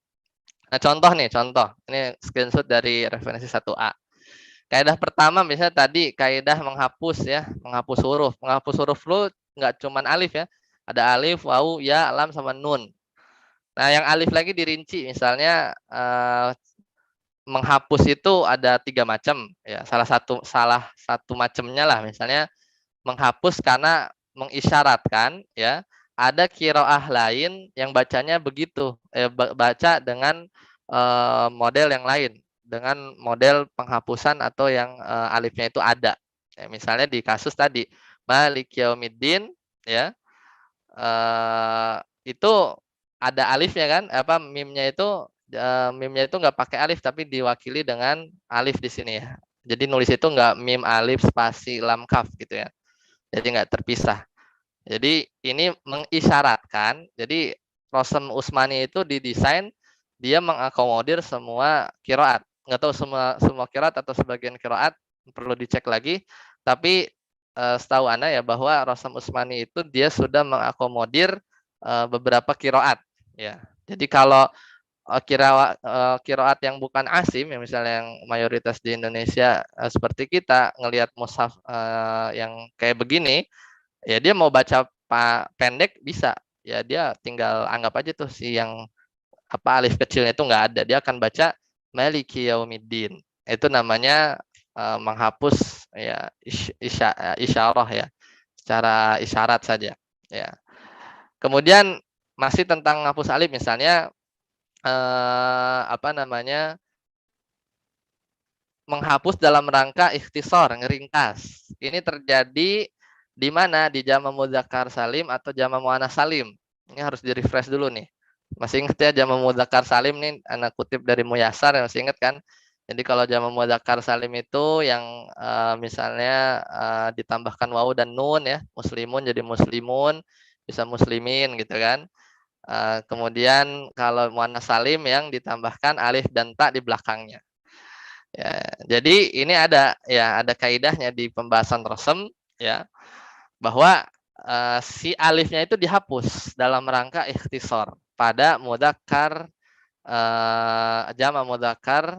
B: Nah, contoh ini screenshot dari referensi 1A. Kaidah pertama misalnya tadi kaidah menghapus ya, menghapus huruf. Menghapus huruf lu nggak cuman alif ya. Ada alif, wawu, ya, lam sama nun. Nah, yang alif lagi dirinci, misalnya menghapus itu ada 3 macam ya. Salah satu macamnya lah misalnya menghapus karena mengisyaratkan ya ada qiraah lain yang bacanya begitu, baca dengan model yang lain, dengan model penghapusan atau yang alifnya itu ada. Ya, misalnya di kasus tadi Maliki yaumiddin, ya. Itu ada alifnya kan? Apa mimnya itu nggak pakai alif tapi diwakili dengan alif di sini ya. Jadi nulis itu nggak mim alif spasi lam kaf gitu ya. Jadi nggak terpisah. Jadi ini mengisyaratkan. Jadi Rosem Usmani itu didesain dia mengakomodir semua kiroat. Nggak tahu semua kiroat atau sebagian kiroat, perlu dicek lagi. Tapi setahu Anda ya bahwa Rosem Usmani itu dia sudah mengakomodir beberapa kiroat. Ya. Jadi kalau kiroat yang bukan asim, ya misalnya yang mayoritas di Indonesia seperti kita ngelihat mushaf yang kayak begini, ya dia mau baca pendek bisa, ya dia tinggal anggap aja tuh si yang apa alif kecilnya itu nggak ada, dia akan baca Maliki Yaumiddin. Itu namanya menghapus ya isyarah ya, secara isyarat saja ya. Kemudian masih tentang hapus alif, misalnya apa namanya, menghapus dalam rangka ikhtisar, ngeringkas. Ini terjadi di mana? Di jama mudzakkar salim atau jama muannats salim. Ini harus di-refresh dulu nih. Masih ingat ya jama mudzakkar salim nih, anak kutip dari Muyassar, masih ingat kan? Jadi kalau jama mudzakkar salim itu yang misalnya ditambahkan wawu dan nun ya, muslimun jadi muslimun, bisa muslimin gitu kan. Kemudian kalau muannats salim yang ditambahkan alif dan ta di belakangnya. Ya, jadi ini ada kaidahnya di pembahasan Rosem ya, bahwa si alifnya itu dihapus dalam rangka ikhtisar pada mudzakkar jama mudzakkar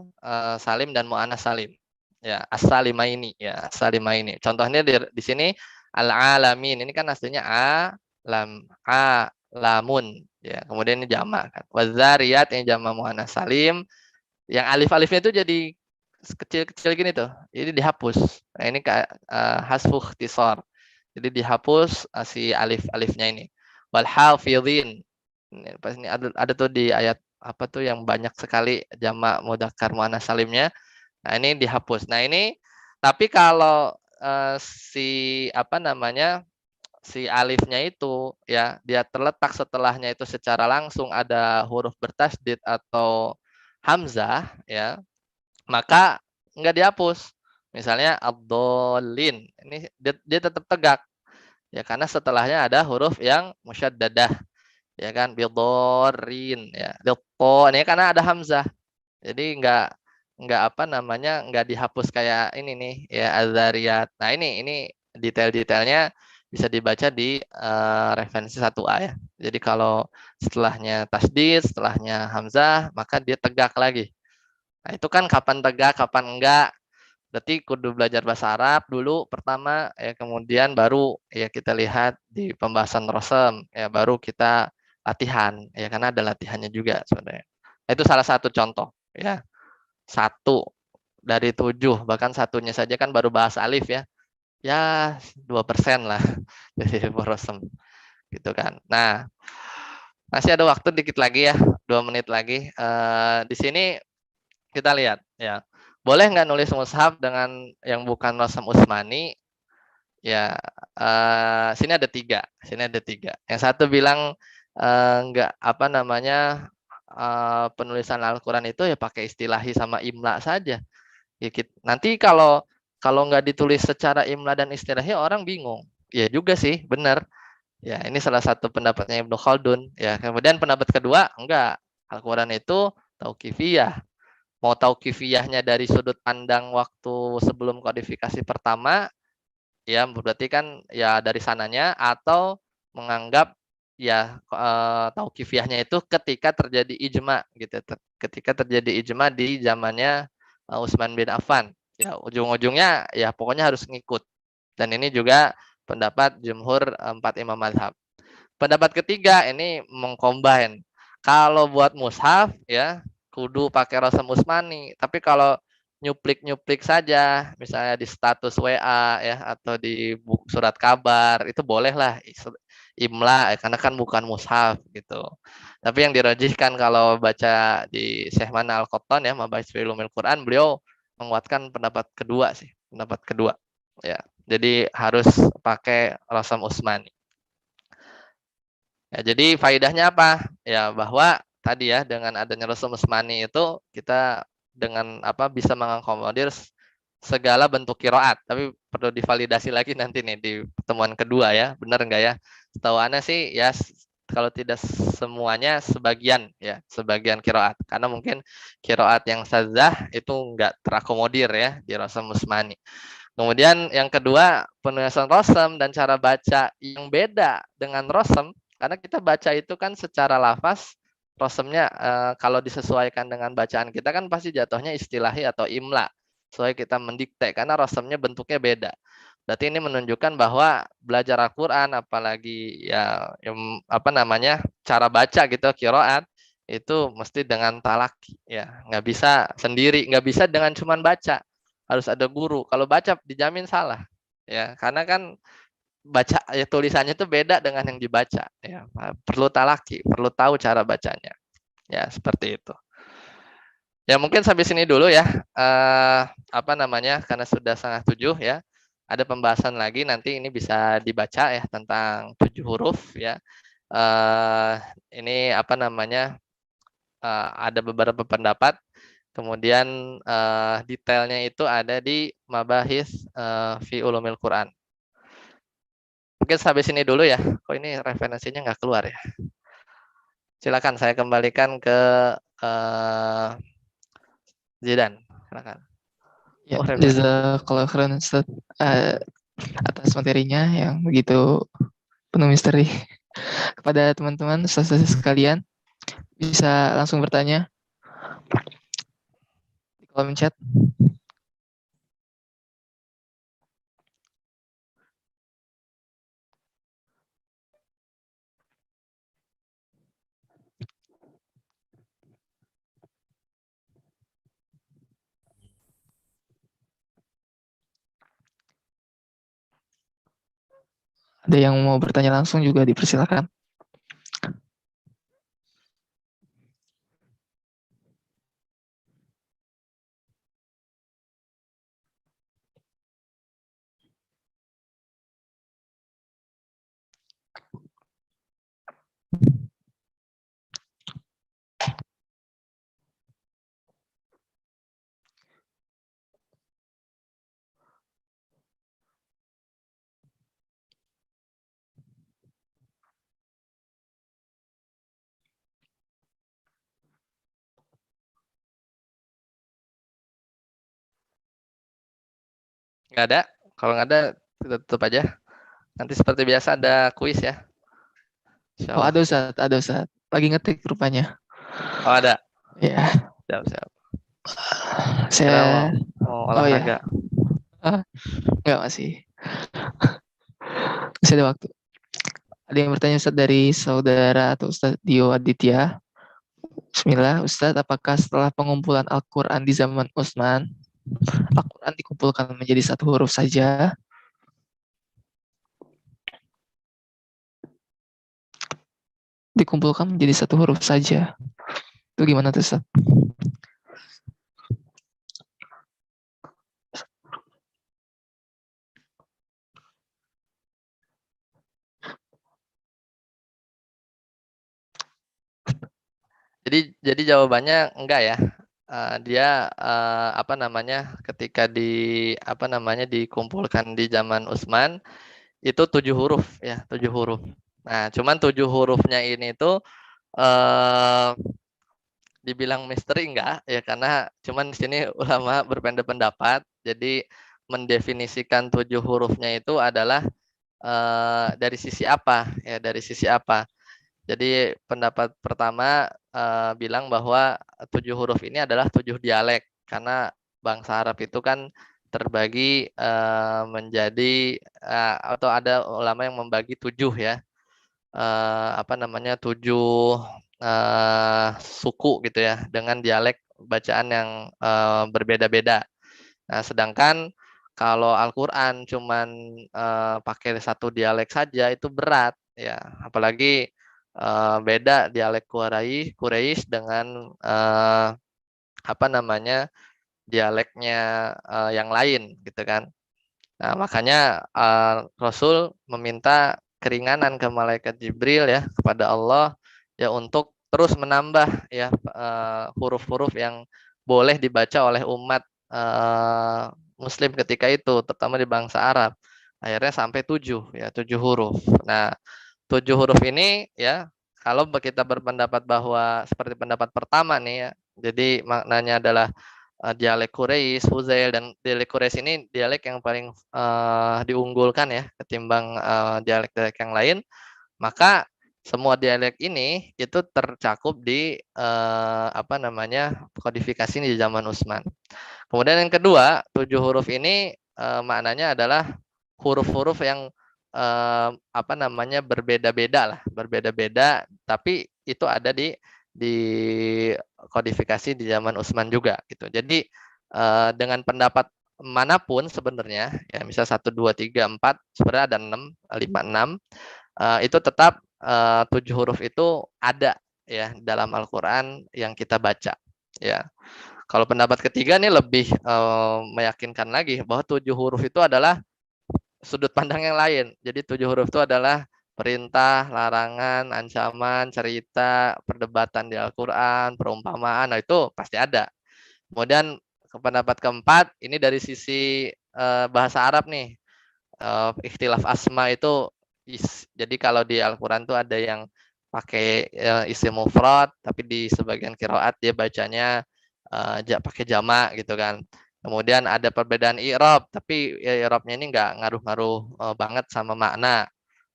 B: salim dan muannats salim. Ya, as-salimaini ya, as-salimaini. Contohnya di sini al-alamin. Ini kan aslinya alamun ya. Kemudian ini jamak kan. Wazariyat yang jama muannats salim, yang alif-alifnya itu jadi kecil-kecil gini tuh. Jadi dihapus. Nah, ini hasfu ikhtisar. Jadi dihapus si alif-alifnya ini. Wal hafidhin. Pas ini ada tuh di ayat apa tuh yang banyak sekali jamak mudzakkar muannats salimnya. Nah, ini dihapus. Nah, ini tapi kalau si apa namanya? Si alifnya itu ya, dia terletak setelahnya itu secara langsung ada huruf bertasydid atau hamzah ya, maka nggak dihapus. Misalnya ad-dallin, ini dia tetap tegak ya, karena setelahnya ada huruf yang musyaddadah ya kan, bidorrin ya, lidho, ini karena ada hamzah, jadi nggak apa namanya, nggak dihapus kayak ini nih ya, az-zariyat. Nah, ini detail-detailnya bisa dibaca di referensi 1A ya. Jadi kalau setelahnya tasdid, setelahnya hamzah, maka dia tegak lagi. Nah, itu kan kapan tegak, kapan enggak. Berarti kudu belajar bahasa Arab dulu pertama ya, kemudian baru ya kita lihat di pembahasan Rosem ya, baru kita latihan ya, karena ada latihannya juga sebenarnya. Nah, itu salah satu contoh ya. 1 dari 7, bahkan satunya saja kan baru bahasa alif ya. Ya 2% lah dari Rosem gitu kan. Nah, masih ada waktu dikit lagi ya, 2 menit lagi. Di sini kita lihat ya, boleh nggak nulis mushaf dengan yang bukan Rosem Usmani ya. Sini ada 3, yang satu bilang nggak apa namanya, penulisan Al-Quran itu ya pakai istilahi sama imla saja ya. Nanti kalau nggak ditulis secara imla dan istilahi orang bingung ya juga sih, benar ya. Ini salah satu pendapatnya Ibnu Khaldun ya. Kemudian pendapat kedua, enggak, Al-Quran itu tauqifiyah. Mau tauqifiyahnya dari sudut pandang waktu sebelum kodifikasi pertama ya, berarti kan ya dari sananya, atau menganggap ya tauqifiyahnya itu ketika terjadi ijma gitu, ketika terjadi ijma di zamannya Utsman bin Affan ya, ujung-ujungnya ya pokoknya harus ngikut. Dan ini juga pendapat jumhur 4 imam mazhab. Pendapat ketiga ini mengcombine. Kalau buat mushaf ya kudu pakai Rosem Usmani, tapi kalau nyuplik-nyuplik saja, misalnya di status WA ya, atau di buku surat kabar, itu bolehlah imla ya, karena kan bukan mushaf gitu. Tapi yang dirajihkan kalau baca di Syekh Mana Al-Qattan ya, Mabahis fi Ulumil Quran, beliau menguatkan pendapat kedua sih, pendapat kedua ya. Jadi harus pakai Rosam Usmani. Ya, jadi faedahnya apa? Ya, bahwa tadi ya dengan adanya Rosam Usmani itu kita dengan apa bisa mengakomodir segala bentuk kiroat, tapi perlu divalidasi lagi nanti nih di pertemuan kedua ya, benar enggak ya? Setahu Ana sih ya kalau tidak semuanya sebagian kiroat, karena mungkin kiroat yang sadzah itu enggak terakomodir ya di Rosam Usmani. Kemudian yang kedua, penulisan Rosam dan cara baca yang beda dengan Rosam, karena kita baca itu kan secara lafaz, Rosamnya kalau disesuaikan dengan bacaan kita kan pasti jatuhnya istilahi atau imla. Soalnya kita mendikte karena Rosamnya bentuknya beda. Berarti ini menunjukkan bahwa belajar Al-Qur'an apalagi ya apa namanya? Cara baca gitu qiraat itu mesti dengan talaki ya. Nggak bisa sendiri, nggak bisa dengan cuman baca. Harus ada guru. Kalau baca dijamin salah. Ya, karena kan baca ya tulisannya itu beda dengan yang dibaca ya. Perlu talaki, perlu tahu cara bacanya. Ya, seperti itu. Ya mungkin sampai sini dulu ya, apa namanya, karena sudah 6:30 ya, ada pembahasan lagi nanti ini bisa dibaca ya tentang 7 huruf ya. Ini apa namanya, ada beberapa pendapat, kemudian detailnya itu ada di Mabahis fi Ulumil Quran. Mungkin sampai sini dulu ya, kok ini referensinya nggak keluar ya. Silakan saya kembalikan ke Zidan, silakan.
A: Ya,
B: Oh, referensi.
A: jazakallahu khairan Ustaz, atas materinya yang begitu penuh misteri. Kepada teman-teman Ustaz sekalian, bisa langsung bertanya di kolom chat. Ada yang mau bertanya langsung juga dipersilakan.
B: Nggak ada. Kalau nggak ada, kita tutup aja. Nanti seperti biasa ada kuis ya. Insya
A: Oh,
B: Allah.
A: ada Ustaz, ada Ustaz. Lagi ngetik rupanya.
B: Oh, ada.
A: Ya,
B: Siap. Kira
A: saya
B: mau
A: oh ya,
B: olahraga.
A: enggak masih. Masih ada waktu. Ada yang bertanya Ustaz dari saudara atau Ustaz Dio Aditya. Bismillah, Ustaz, apakah setelah pengumpulan Al-Quran di zaman Utsman, Al-Quran dikumpulkan menjadi satu huruf saja? Dikumpulkan menjadi satu huruf saja. Itu gimana tuh, Ustaz?
B: Jadi jawabannya enggak ya. Dia apa namanya ketika dikumpulkan di zaman Utsman itu 7 huruf ya, 7 huruf. Nah, cuman 7 hurufnya ini tuh eh, dibilang misteri enggak ya, karena cuman di sini ulama berpendapat. Jadi mendefinisikan 7 hurufnya itu adalah dari sisi apa ya, dari sisi apa. Jadi pendapat pertama bilang bahwa 7 huruf ini adalah 7 dialek, karena bangsa Arab itu kan terbagi menjadi atau ada ulama yang membagi 7 ya, apa namanya 7 suku gitu ya, dengan dialek bacaan yang berbeda-beda. Nah, sedangkan kalau Al-Qur'an cuman pakai satu dialek saja itu berat ya, apalagi beda dialek Quraisy dengan apa namanya dialeknya yang lain gitu kan. Nah, makanya Rasul meminta keringanan ke malaikat Jibril ya kepada Allah ya untuk terus menambah ya huruf-huruf yang boleh dibaca oleh umat Muslim ketika itu, terutama di bangsa Arab. Akhirnya sampai 7 ya, 7 huruf. Nah, 7 huruf ini ya, kalau kita berpendapat bahwa seperti pendapat pertama nih ya, jadi maknanya adalah dialek Quraisy, Huzail, dan dialek Quraisy ini dialek yang paling diunggulkan ya ketimbang dialek-dialek yang lain, maka semua dialek ini itu tercakup di apa namanya kodifikasi di zaman Utsman. Kemudian yang kedua, 7 huruf ini maknanya adalah huruf-huruf yang apa namanya berbeda-beda lah, berbeda-beda, tapi itu ada di kodifikasi di zaman Utsman juga gitu. Jadi dengan pendapat manapun sebenarnya ya misal 1 2 3 4 sebenarnya ada 6 5 6 itu tetap 7 huruf itu ada ya dalam Al-Qur'an yang kita baca ya. Kalau pendapat ketiga nih lebih meyakinkan lagi bahwa 7 huruf itu adalah sudut pandang yang lain. Jadi 7 huruf itu adalah perintah, larangan, ancaman, cerita, perdebatan di Al-Qur'an, perumpamaan, nah itu pasti ada. Kemudian pendapat keempat ini dari sisi bahasa Arab nih. Ikhtilaf asma itu jadi kalau di Al-Qur'an tuh ada yang pakai isim mufrad tapi di sebagian qiraat dia bacanya pakai jamak gitu kan. Kemudian ada perbedaan i'rab, tapi i'rabnya ini nggak ngaruh-ngaruh banget sama makna.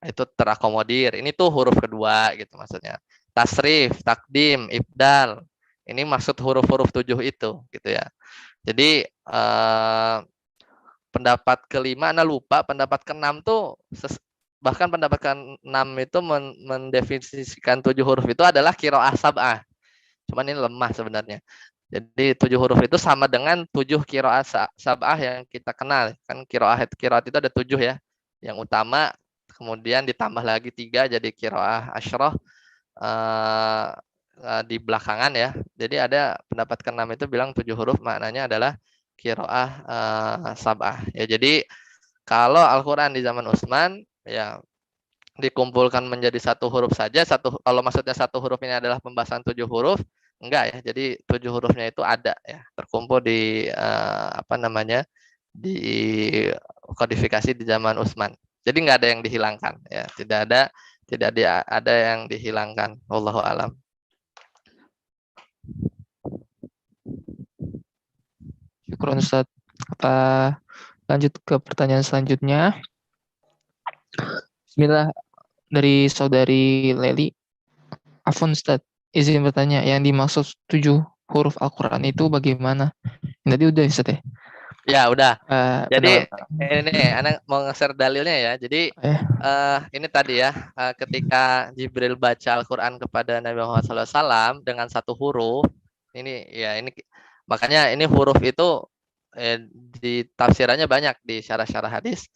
B: Itu terakomodir. Ini tuh huruf kedua gitu maksudnya. Tasrif, takdim, ibdal. Ini maksud huruf-huruf 7 itu gitu ya. Jadi pendapat kelima, Anda lupa, pendapat keenam tuh bahkan pendapat keenam itu mendefinisikan 7 huruf itu adalah qiraah sab'ah. Cuman ini lemah sebenarnya. Jadi 7 huruf itu sama dengan 7 qiraah sab'ah yang kita kenal. Kan qiraat itu ada 7 ya. Yang utama, kemudian ditambah lagi 3 jadi qiraah asyrah di belakangan ya. Jadi ada pendapat keenam itu bilang 7 huruf maknanya adalah qiraah sab'ah. Ya, jadi kalau Al-Qur'an di zaman Utsman ya dikumpulkan menjadi satu huruf saja, kalau maksudnya satu huruf ini adalah pembahasan 7 huruf, enggak ya. Jadi 7 hurufnya itu ada ya, terkumpul di apa namanya? Di kodifikasi di zaman Utsman. Jadi enggak ada yang dihilangkan ya, tidak ada yang dihilangkan. Wallahu alam.
A: Syukron Ustaz. Apa lanjut ke pertanyaan selanjutnya? Bismillah, dari saudari Leli. Afwan Ustaz, izin bertanya, yang dimaksud 7 huruf Al-Quran itu bagaimana? Tadi udah Ustaz ya?
B: Ya udah. Jadi
A: Pendapat.
B: ini anak mau nge-share dalilnya ya. Jadi ini tadi ya, ketika Jibril baca Al-Qur'an kepada Nabi Muhammad SAW dengan satu huruf, ini ya ini makanya ini huruf itu di tafsirannya banyak di syarah-syarah hadis.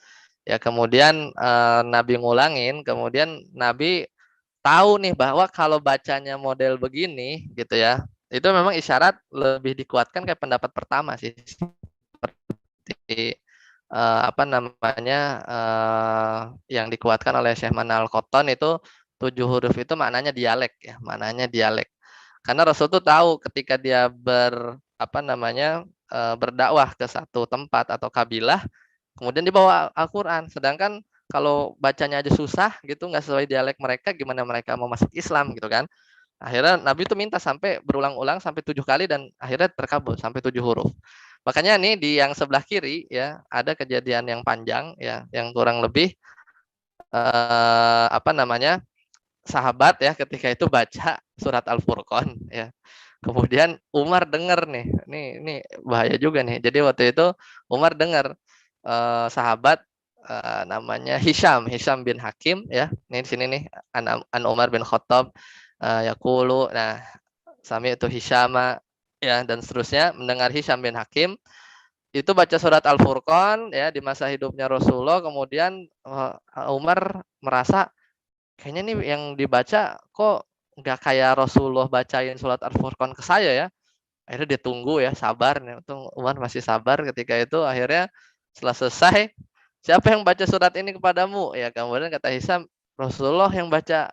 B: Ya kemudian Nabi ngulangin, kemudian Nabi tahu nih bahwa kalau bacanya model begini gitu ya, itu memang isyarat lebih dikuatkan kayak pendapat pertama sih. Seperti apa namanya yang dikuatkan oleh Syekh Mana Al-Qattan itu 7 huruf itu maknanya dialek ya, maknanya dialek. Karena Rasul tuh tahu ketika dia apa namanya berdakwah ke satu tempat atau kabilah, kemudian dibawa Al-Qur'an. Sedangkan kalau bacanya aja susah gitu, nggak sesuai dialek mereka, gimana mereka mau masuk Islam gitu kan? Akhirnya Nabi itu minta sampai berulang-ulang sampai 7 kali dan akhirnya terkabul sampai 7 huruf. Makanya nih di yang sebelah kiri ya ada kejadian yang panjang ya yang kurang lebih apa namanya sahabat ya ketika itu baca surat Al-Furqan ya. Kemudian Umar dengar nih, ini bahaya juga nih. Jadi waktu itu Umar dengar sahabat namanya Hisham bin Hakim ya. Ini di sini nih an Umar bin Khattab yaqulu. Nah, sami itu Hishama ya dan seterusnya mendengar Hisham bin Hakim itu baca surat Al-Furqan ya di masa hidupnya Rasulullah, kemudian Umar merasa kayaknya nih yang dibaca kok nggak kayak Rasulullah bacain surat Al-Furqan ke saya ya. Akhirnya dia tunggu ya, sabar. Untung Umar masih sabar ketika itu. Akhirnya setelah selesai, siapa yang baca surat ini kepadamu? Ya, kemudian kata Hisam, Rasulullah yang baca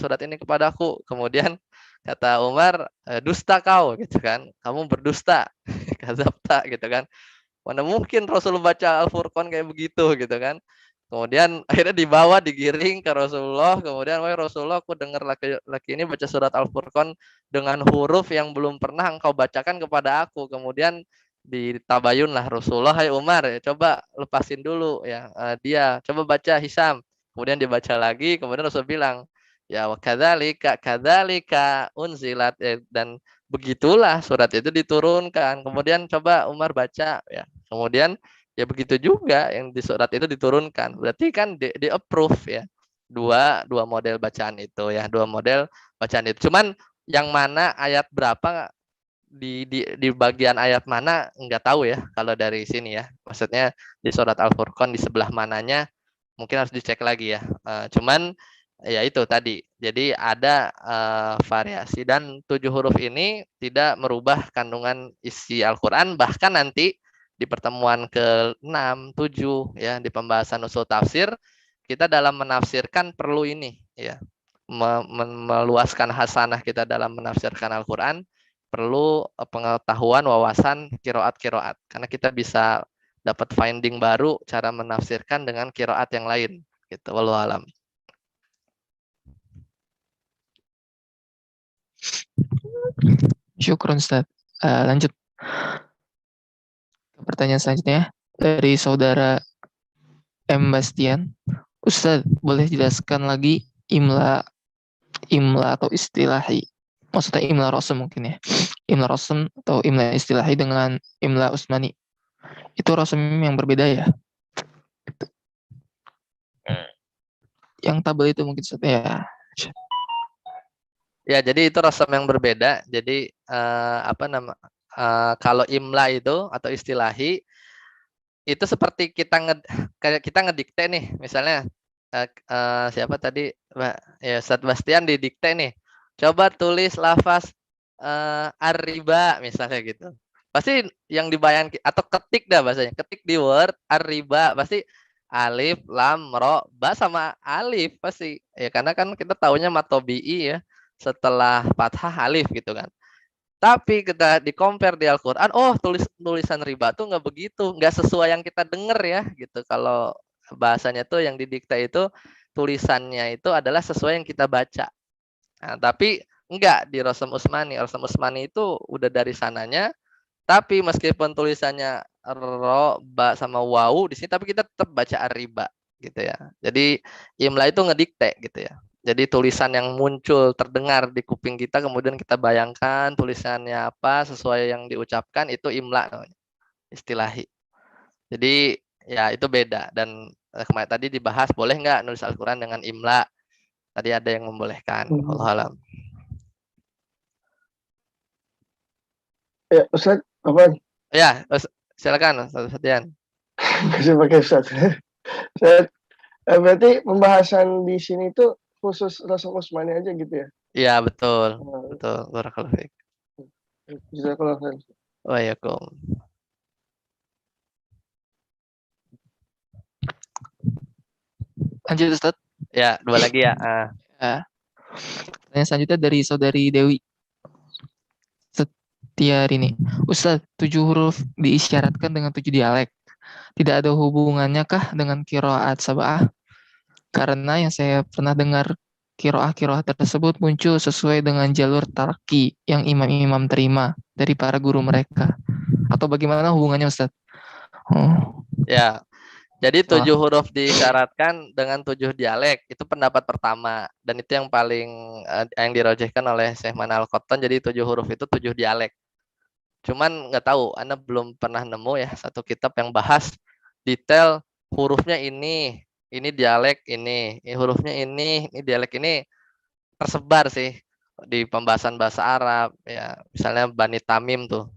B: surat ini kepadaku. Kemudian kata Umar, dusta kau gitu kan. Kamu berdusta. Kadzabta gitu kan. Mana mungkin Rasul baca Al-Furqan kayak begitu gitu kan. Kemudian akhirnya dibawa digiring ke Rasulullah. Kemudian, wahai Rasulullah, aku dengar laki-laki ini baca surat Al-Furqan dengan huruf yang belum pernah engkau bacakan kepada aku. Kemudian ditabayunlah Rasulullah, hai Umar, ya, coba lepasin dulu ya dia, coba baca Hisam. Kemudian dibaca lagi. Kemudian Rasul bilang, ya kadzalika unzilat, dan begitulah surat itu diturunkan. Kemudian coba Umar baca ya. Kemudian ya begitu juga yang di surat itu diturunkan. Berarti kan di approve ya. Dua model bacaan itu ya, dua model bacaan itu. Cuman yang mana ayat berapa di bagian ayat mana nggak tahu ya kalau dari sini ya. Maksudnya di surat Al-Furqan di sebelah mananya mungkin harus dicek lagi ya. Cuman ya itu tadi. Jadi ada variasi, dan 7 huruf ini tidak merubah kandungan isi Al-Qur'an. Bahkan nanti di pertemuan ke-6, 7 ya di pembahasan usul tafsir, kita dalam menafsirkan perlu ini ya. Meluaskan hasanah kita dalam menafsirkan Al-Qur'an, perlu pengetahuan, wawasan kiroat karena kita bisa dapat finding baru cara menafsirkan dengan kiroat yang lain gitu. Wallahu alam.
A: Syukron Ustaz. Lanjut ke pertanyaan selanjutnya dari saudara M. Bastian. Ustaz, boleh jelaskan lagi imla atau istilahi? Maksudnya imla Rasul mungkin ya. Imla Rasul atau imla istilahi dengan imla Utsmani. Itu Rasul yang berbeda ya? Yang tabel itu mungkin Ustaz ya.
B: Ya, jadi itu rasam yang berbeda. Jadi kalau imla itu atau istilahi itu seperti kayak kita ngedikte nih, misalnya siapa tadi, Mbak? Ya, Ustadz Bastian didikte nih. Coba tulis lafaz ar-riba misalnya gitu. Pasti yang dibayangkan, atau ketik dah bahasanya. Ketik di Word ar-riba, pasti alif, lam, ro, ba sama alif pasti. Ya karena kan kita taunya matobi'i ya. Setelah fathah alif gitu kan. Tapi kita di compare di Al-Quran, oh tulisan riba tuh nggak begitu, nggak sesuai yang kita dengar ya gitu. Kalau bahasanya tuh yang didikte itu tulisannya itu adalah sesuai yang kita baca. Nah, tapi enggak di Rasam Utsmani. Rasam Utsmani itu udah dari sananya, tapi meskipun tulisannya ro, ba sama wau di sini, tapi kita tetap baca riba gitu ya. Jadi imla itu ngedikte gitu ya. Jadi tulisan yang muncul terdengar di kuping kita, kemudian kita bayangkan tulisannya apa sesuai yang diucapkan, itu imla namanya, istilahi. Jadi ya itu beda. Dan kemarin tadi dibahas boleh nggak nulis Al-Quran dengan imla. Tadi ada yang membolehkan. Wallahu alam.
C: Ya, Ustaz, apa?
B: Ya, silakan Ustaz Setian.
C: Bisa pakai Ustaz. Berarti pembahasan di sini tuh khusus Rasul Utsmani aja gitu ya?
B: Iya, betul. Betul. Barakallahu fiik.
C: Jazakallahu khair.
B: Waalaikumsalam.
A: Lanjut Ustaz.
B: Ya, dua lagi ya.
A: Pertanyaan selanjutnya dari saudari Dewi Setiarini. Ustaz, 7 huruf diisyaratkan dengan 7 dialek. Tidak ada hubungannya kah dengan qiraat sab'ah? Karena yang saya pernah dengar qiraah tersebut muncul sesuai dengan jalur tarqi yang imam-imam terima dari para guru mereka. Atau bagaimana hubungannya Ustaz?
B: Ya, jadi 7 huruf disyaratkan dengan 7 dialek. Itu pendapat pertama. Dan itu yang paling yang dirojehkan oleh Syekh Mana Al-Qattan. Jadi 7 huruf itu 7 dialek. Cuman nggak tahu, Anda belum pernah nemu ya satu kitab yang bahas detail hurufnya ini dialek ini hurufnya ini dialek ini, tersebar sih di pembahasan bahasa Arab ya. Misalnya Bani Tamim tuh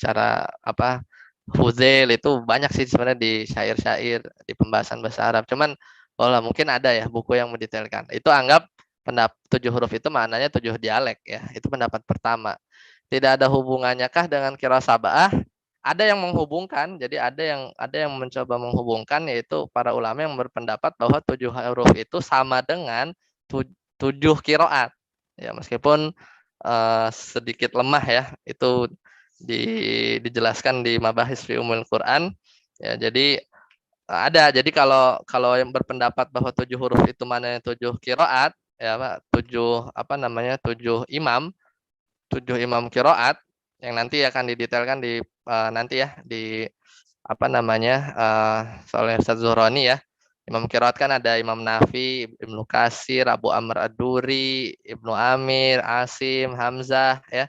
B: cara apa Fuzail itu banyak sih sebenarnya di syair-syair di pembahasan bahasa Arab. Cuman mungkin ada ya buku yang mendetailkan. Itu anggap 7 huruf itu maknanya 7 dialek ya. Itu pendapat pertama. Tidak ada hubungannya kah dengan qiraah sab'ah? ada yang menghubungkan, jadi ada yang mencoba menghubungkan, yaitu para ulama yang berpendapat bahwa 7 huruf itu sama dengan 7 qiraat. Ya, meskipun sedikit lemah ya, itu dijelaskan di Mabahis fi Umul Quran. Ya, jadi ada. Jadi kalau yang berpendapat bahwa 7 huruf itu mana 7 qiraat, ya Pak, 7 imam, 7 imam qiraat yang nanti akan didetailkan di nanti ya di soalnya Ustaz Zuhroni ya. Imam qiraat kan ada Imam Nafi, Ibnu Katsir, Abu Amr Ad-Duri, Ibnu Amir, Asim, Hamzah ya,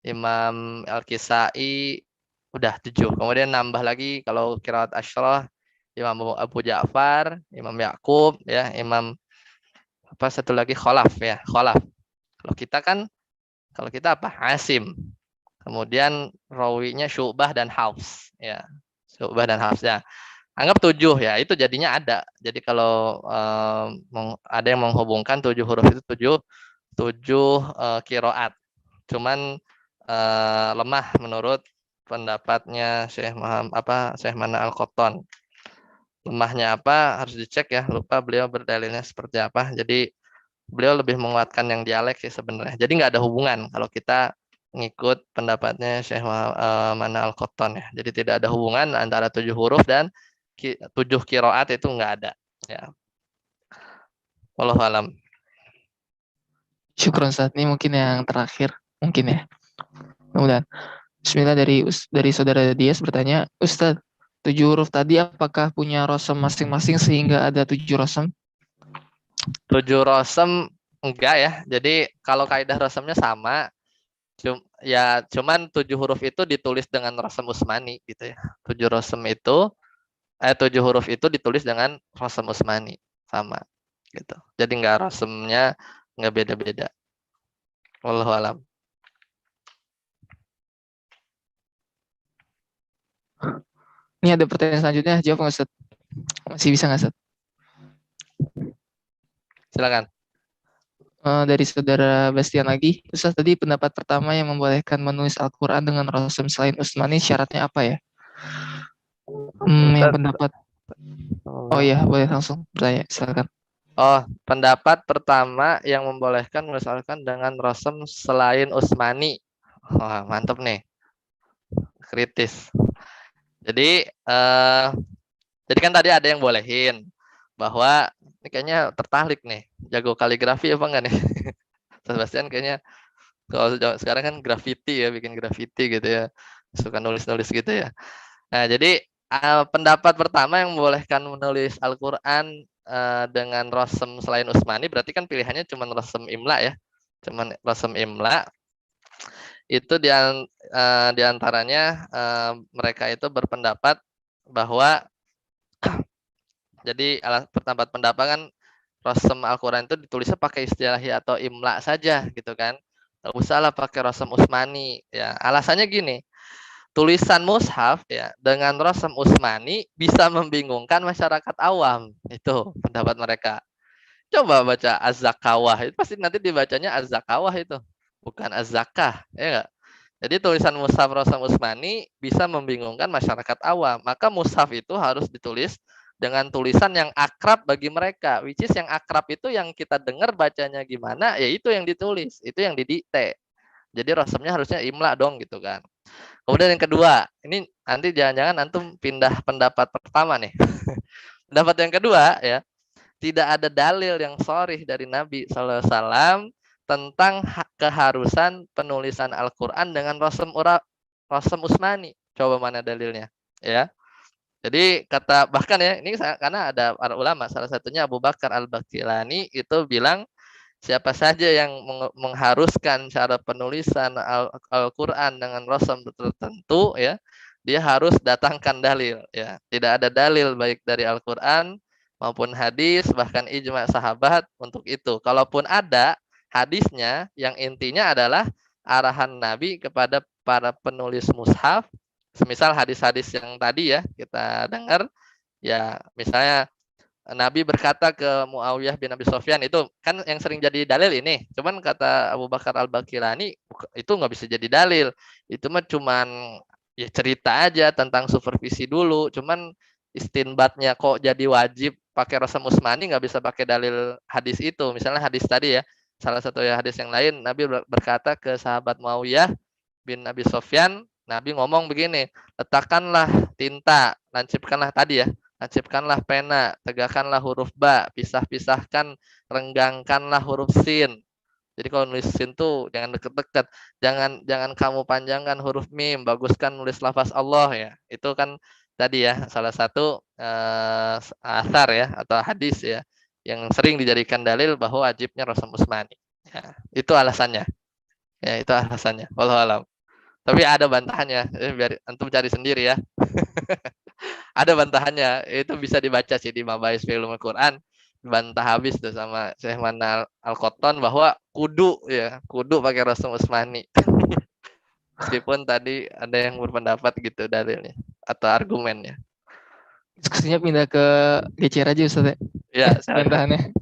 B: Imam Al-Kisai, udah 7. Kemudian nambah lagi kalau qiraat Asyrah, Imam Abu Ja'far, Imam Yakub ya, Imam satu lagi Khalaf ya, Khalaf. Kalau kita apa? Asim. Kemudian rawinya Syu'bah dan Hafs ya. Syu'bah dan Hafs ya. Anggap 7 ya, itu jadinya ada. Jadi kalau ada yang menghubungkan 7 huruf itu 7 qiraat. Cuman lemah menurut pendapatnya Syekh Mana Al-Qattan. Lemahnya apa harus dicek ya, lupa beliau berdalilnya seperti apa. Jadi beliau lebih menguatkan yang dialek sih sebenarnya. Jadi nggak ada hubungan kalau kita ngikut pendapatnya Syekh Mana Al-Qattan ya. Jadi tidak ada hubungan antara 7 huruf dan 7 qiraat, itu nggak ada ya. Wallahu alam.
A: Syukron Ustaz. Ini mungkin yang terakhir mungkin ya. Mudah-mudahan. Bismillah, dari saudara Dias bertanya, Ustaz, 7 huruf tadi apakah punya rosem masing-masing sehingga ada 7 rosem?
B: 7 rosem enggak ya. Jadi kalau kaidah rosemnya sama, cuman 7 huruf itu ditulis dengan rosem Utsmani gitu ya. 7 huruf itu ditulis dengan rosem Utsmani sama gitu. Jadi enggak, rosemnya enggak beda-beda. Wallahu alam.
A: Ini ada pertanyaan selanjutnya, jawab nggak Ustaz? Masih bisa nggak Ustaz?
B: Silakan.
A: Dari saudara Bastian lagi, Ustaz, tadi pendapat pertama yang membolehkan menulis Al-Quran dengan rosem selain Utsmani syaratnya apa ya? Yang pendapat, oh iya, boleh langsung bertanya, silakan.
B: Oh, pendapat pertama yang membolehkan menulis Al-Quran dengan rosem selain Utsmani. Wah, mantap nih. Kritis. Jadi kan tadi ada yang bolehin bahwa ini kayaknya tertarik nih, jago kaligrafi apa enggak nih? Sebastian kayaknya kalau sekarang kan graffiti ya, bikin graffiti gitu ya, suka nulis-nulis gitu ya. Nah, jadi pendapat pertama yang membolehkan menulis Al-Quran dengan rosem selain Utsmani, berarti kan pilihannya cuma rosem imla ya, cuman rosem imla. Itu diantaranya mereka itu berpendapat bahwa jadi pendapat kan rosem Al-Quran itu ditulisnya pakai istilahi atau imla saja gitu kan, nggak usah lah pakai rosem Utsmani ya. Alasannya gini, tulisan mushaf ya dengan rosem Utsmani bisa membingungkan masyarakat awam, itu pendapat mereka. Coba baca Az-Zakawah, itu pasti nanti dibacanya Az-Zakawah itu, bukan Az-Zakah ya enggak. Jadi tulisan mushaf rosem Utsmani bisa membingungkan masyarakat awam, maka mushaf itu harus ditulis dengan tulisan yang akrab bagi mereka, which is yang akrab itu yang kita dengar bacanya gimana, ya itu yang ditulis, itu yang didikte. Jadi rosemnya harusnya imla dong gitu kan. Kemudian yang kedua, ini nanti jangan-jangan antum pindah pendapat pertama nih. Pendapat yang kedua ya, tidak ada dalil yang sharih dari Nabi SAW tentang keharusan penulisan Al-Quran dengan rosem Utsmani. Coba mana dalilnya ya. Jadi bahkan ya, ini karena ada para ulama, salah satunya Abu Bakar Al-Baqilani itu bilang, siapa saja yang mengharuskan cara penulisan Al-Quran dengan rosem tertentu ya, dia harus datangkan dalil ya. Tidak ada dalil baik dari Al-Quran maupun hadis, bahkan ijma sahabat untuk itu. Kalaupun ada hadisnya, yang intinya adalah arahan Nabi kepada para penulis mushaf. Semisal hadis-hadis yang tadi ya kita dengar ya, misalnya Nabi berkata ke Muawiyah bin Abi Sufyan, itu kan yang sering jadi dalil ini. Cuman kata Abu Bakar Al-Baqilani, itu nggak bisa jadi dalil. Itu mah cuman ya cerita aja tentang supervisi dulu. Cuman istinbatnya kok jadi wajib pakai Rasam Usmani, nggak bisa pakai dalil hadis itu. Misalnya hadis tadi ya, salah satu ya hadis yang lain, Nabi berkata ke sahabat Muawiyah bin Abi Sofyan, Nabi ngomong begini, letakkanlah tinta, lancipkanlah tadi ya, lancipkanlah pena, tegakkanlah huruf ba, pisahkan, renggangkanlah huruf sin. Jadi kalau nulis sin tuh jangan deket-deket, jangan kamu panjangkan huruf mim, baguskan nulis lafaz Allah ya. Itu kan tadi ya salah satu asar ya atau hadis ya yang sering dijadikan dalil bahwa wajibnya Rasam Usmani. Ya, itu alasannya. Ya, itu alasannya. Wallahu alam. Tapi ada bantahannya, biar antum cari sendiri ya. Ada bantahannya, itu bisa dibaca sih di Mabahis fi Ulumul Quran. Bantah habis tuh sama Syekh Manal Al-Qotton bahwa kudu pakai Rasam Usmani. Meskipun tadi ada yang berpendapat gitu dalilnya atau argumennya.
A: Diskusinya pindah ke GCR aja Ustaz ya.
B: Ya,
A: Bantahannya.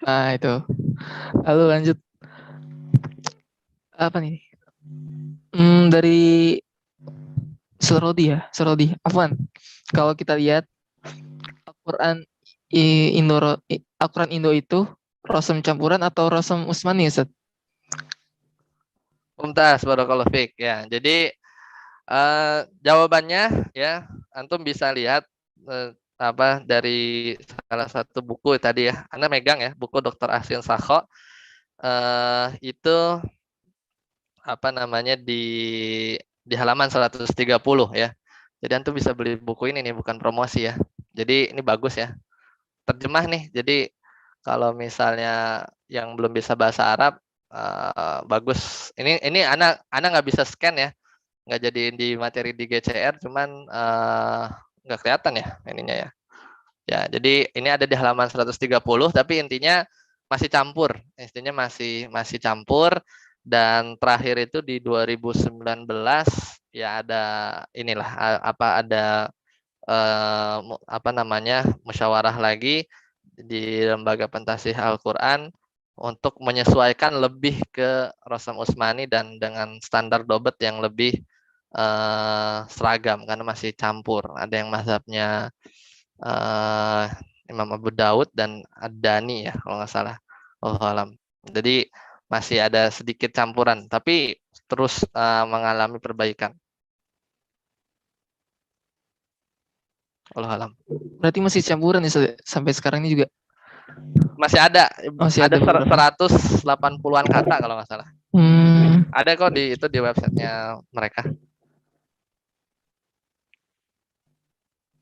A: Nah, itu. Lalu lanjut. Apa nih? Dari Surodi ya, Surodi. Afwan. Kalau kita lihat Al-Quran Al-Quran Indo itu Rasam campuran atau Rasam Usmani Ustaz?
B: Mumtaz, barakallahu fiik ya. Jadi jawabannya ya antum bisa lihat dari salah satu buku tadi ya. Anda megang ya buku Dr. Ahsin Sakho itu apa namanya di halaman 130 ya. Jadi antum bisa beli buku ini nih, bukan promosi ya. Jadi ini bagus ya. Terjemah nih. Jadi kalau misalnya yang belum bisa bahasa Arab bagus. Ini anak nggak bisa scan ya. Nggak jadiin di materi di GCR, cuman nggak kelihatan ya ininya ya. Ya, jadi ini ada di halaman 130, tapi intinya masih campur. Intinya masih campur. Dan terakhir itu di 2019 ya ada inilah ada musyawarah lagi di Lembaga Pentasih Al-Quran untuk menyesuaikan lebih ke Rasam Usmani dan dengan standar dobet yang lebih seragam karena masih campur. Ada yang mazhabnya Imam Abu Daud dan Ad-Dani ya kalau nggak salah. Allahu alam. Jadi masih ada sedikit campuran, tapi terus mengalami perbaikan. Allahu alam.
A: Berarti masih campuran nih sampai sekarang ini juga.
B: Masih ada 180-an
A: beberapa.
B: kata kalau nggak salah. Ada kok di websitenya mereka.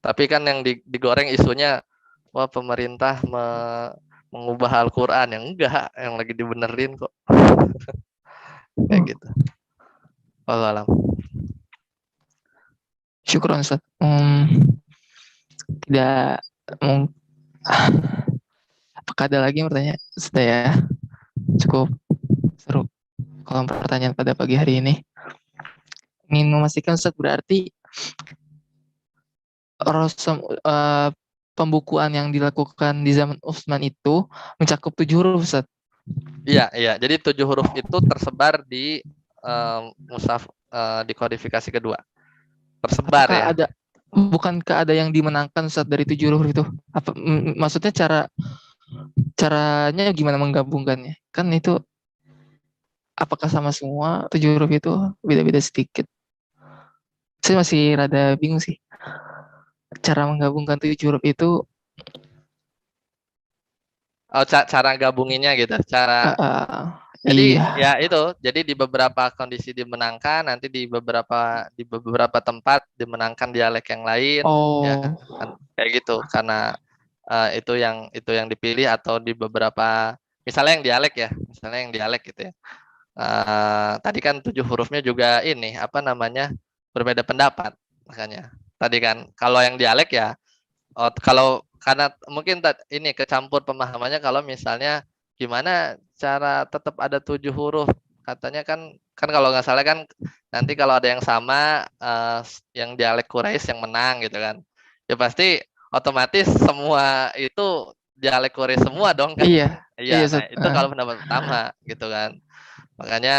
B: Tapi kan yang digoreng isunya, wah pemerintah mengubah Al-Quran, yang enggak, yang lagi dibenerin kok. Kayak gitu. Wallahu alam.
A: Syukron Ustaz. Tidak apakah ada lagi yang bertanya? Sudah ya. Cukup seru kolom pertanyaan pada pagi hari ini. Ingin memastikan Ustaz, berarti pembukuan yang dilakukan di zaman Utsman itu mencakup 7 huruf Ustaz.
B: Iya. Jadi 7 huruf itu tersebar di mushaf di kodifikasi kedua. Tersebar. Apakah ya.
A: Bukankah ada yang dimenangkan Ustaz dari 7 huruf itu? Apa maksudnya caranya gimana menggabungkannya? Kan itu apakah sama semua 7 huruf itu beda-beda sedikit? Saya masih rada bingung sih. Cara menggabungkan 7 huruf itu
B: cara gabunginnya gitu. Jadi ya itu. Jadi di beberapa kondisi dimenangkan, nanti di beberapa tempat dimenangkan dialek yang lain. Ya, kayak gitu. Karena itu yang dipilih atau di beberapa misalnya yang dialek gitu ya. Tadi kan 7 hurufnya juga ini berbeda pendapat, makanya tadi kan kalau yang dialek ya karena mungkin ini kecampur pemahamannya kalau misalnya gimana cara tetap ada 7 huruf, katanya kan kalau nggak salah kan nanti kalau ada yang sama yang dialek Quraisy yang menang gitu kan, ya pasti otomatis semua itu dialek Quraisy semua dong kan. Iya, nah, itu kalau pendapat pertama gitu kan. Makanya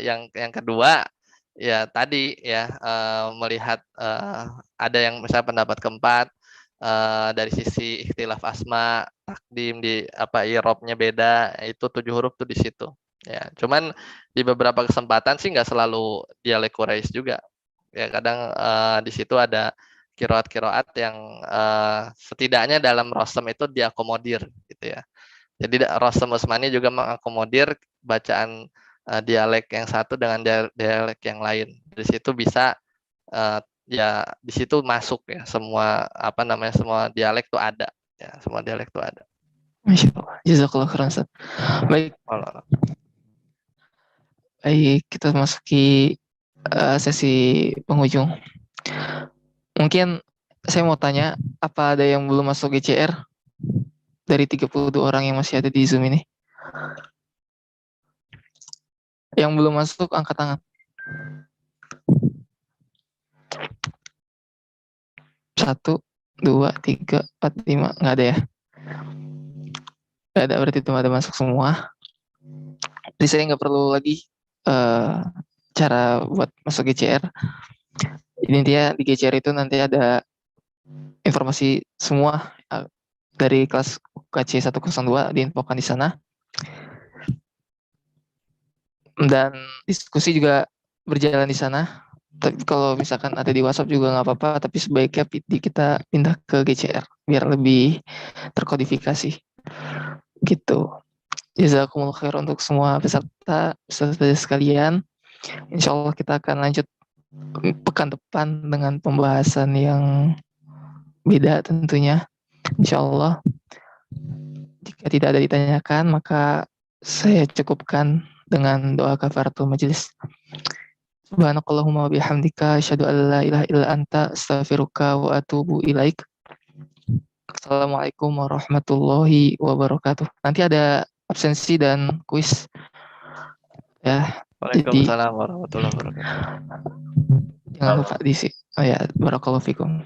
B: yang kedua ya tadi ya melihat ada yang misalnya pendapat keempat dari sisi ikhtilaf asma, takdim di apa i'rabnya beda, itu 7 huruf tuh di situ. Ya, cuman di beberapa kesempatan sih nggak selalu dialek Quraisy juga. Ya kadang di situ ada kiroat-kiroat yang setidaknya dalam rosem itu diakomodir gitu ya. Jadi rosem Usmani juga mengakomodir bacaan dialek yang satu dengan dialek yang lain. Dari situ bisa ya di situ masuk ya semua apa namanya semua dialek tuh ada ya semua dialek tuh ada.
A: Masya Allah. Jazakallah khairan Ustaz. Baik,
B: Kalau
A: baik kita masuki sesi penghujung. Mungkin saya mau tanya, apa ada yang belum masuk GCR dari 32 orang yang masih ada di Zoom ini? Yang belum masuk, angkat tangan. 1, 2, 3, 4, 5. Nggak ada ya? Nggak ada, berarti itu ada masuk semua. Jadi saya nggak perlu lagi cara buat masuk GCR. Ini intinya di GCR itu nanti ada informasi semua dari kelas UKC 102 diinfokan di sana. Dan diskusi juga berjalan di sana. Tapi kalau misalkan ada di WhatsApp juga nggak apa-apa, tapi sebaiknya kita pindah ke GCR biar lebih terkodifikasi. Gitu. Jazakumullah khair untuk semua peserta sekalian. Insya Allah kita akan lanjut pekan depan dengan pembahasan yang beda tentunya. Insya Allah. Jika tidak ada ditanyakan, maka saya cukupkan dengan doa kafaratul majelis. Subhanakallahumma bihamdika asyhadu an la ilaha illa anta astaghfiruka wa atubu ilaik. Assalamualaikum warahmatullahi wabarakatuh. Nanti ada absensi dan kuis ya. Jadi
B: Waalaikumsalam warahmatullahi wabarakatuh.
A: jangan lupa diisi. Oh ya, barakallahu fikum.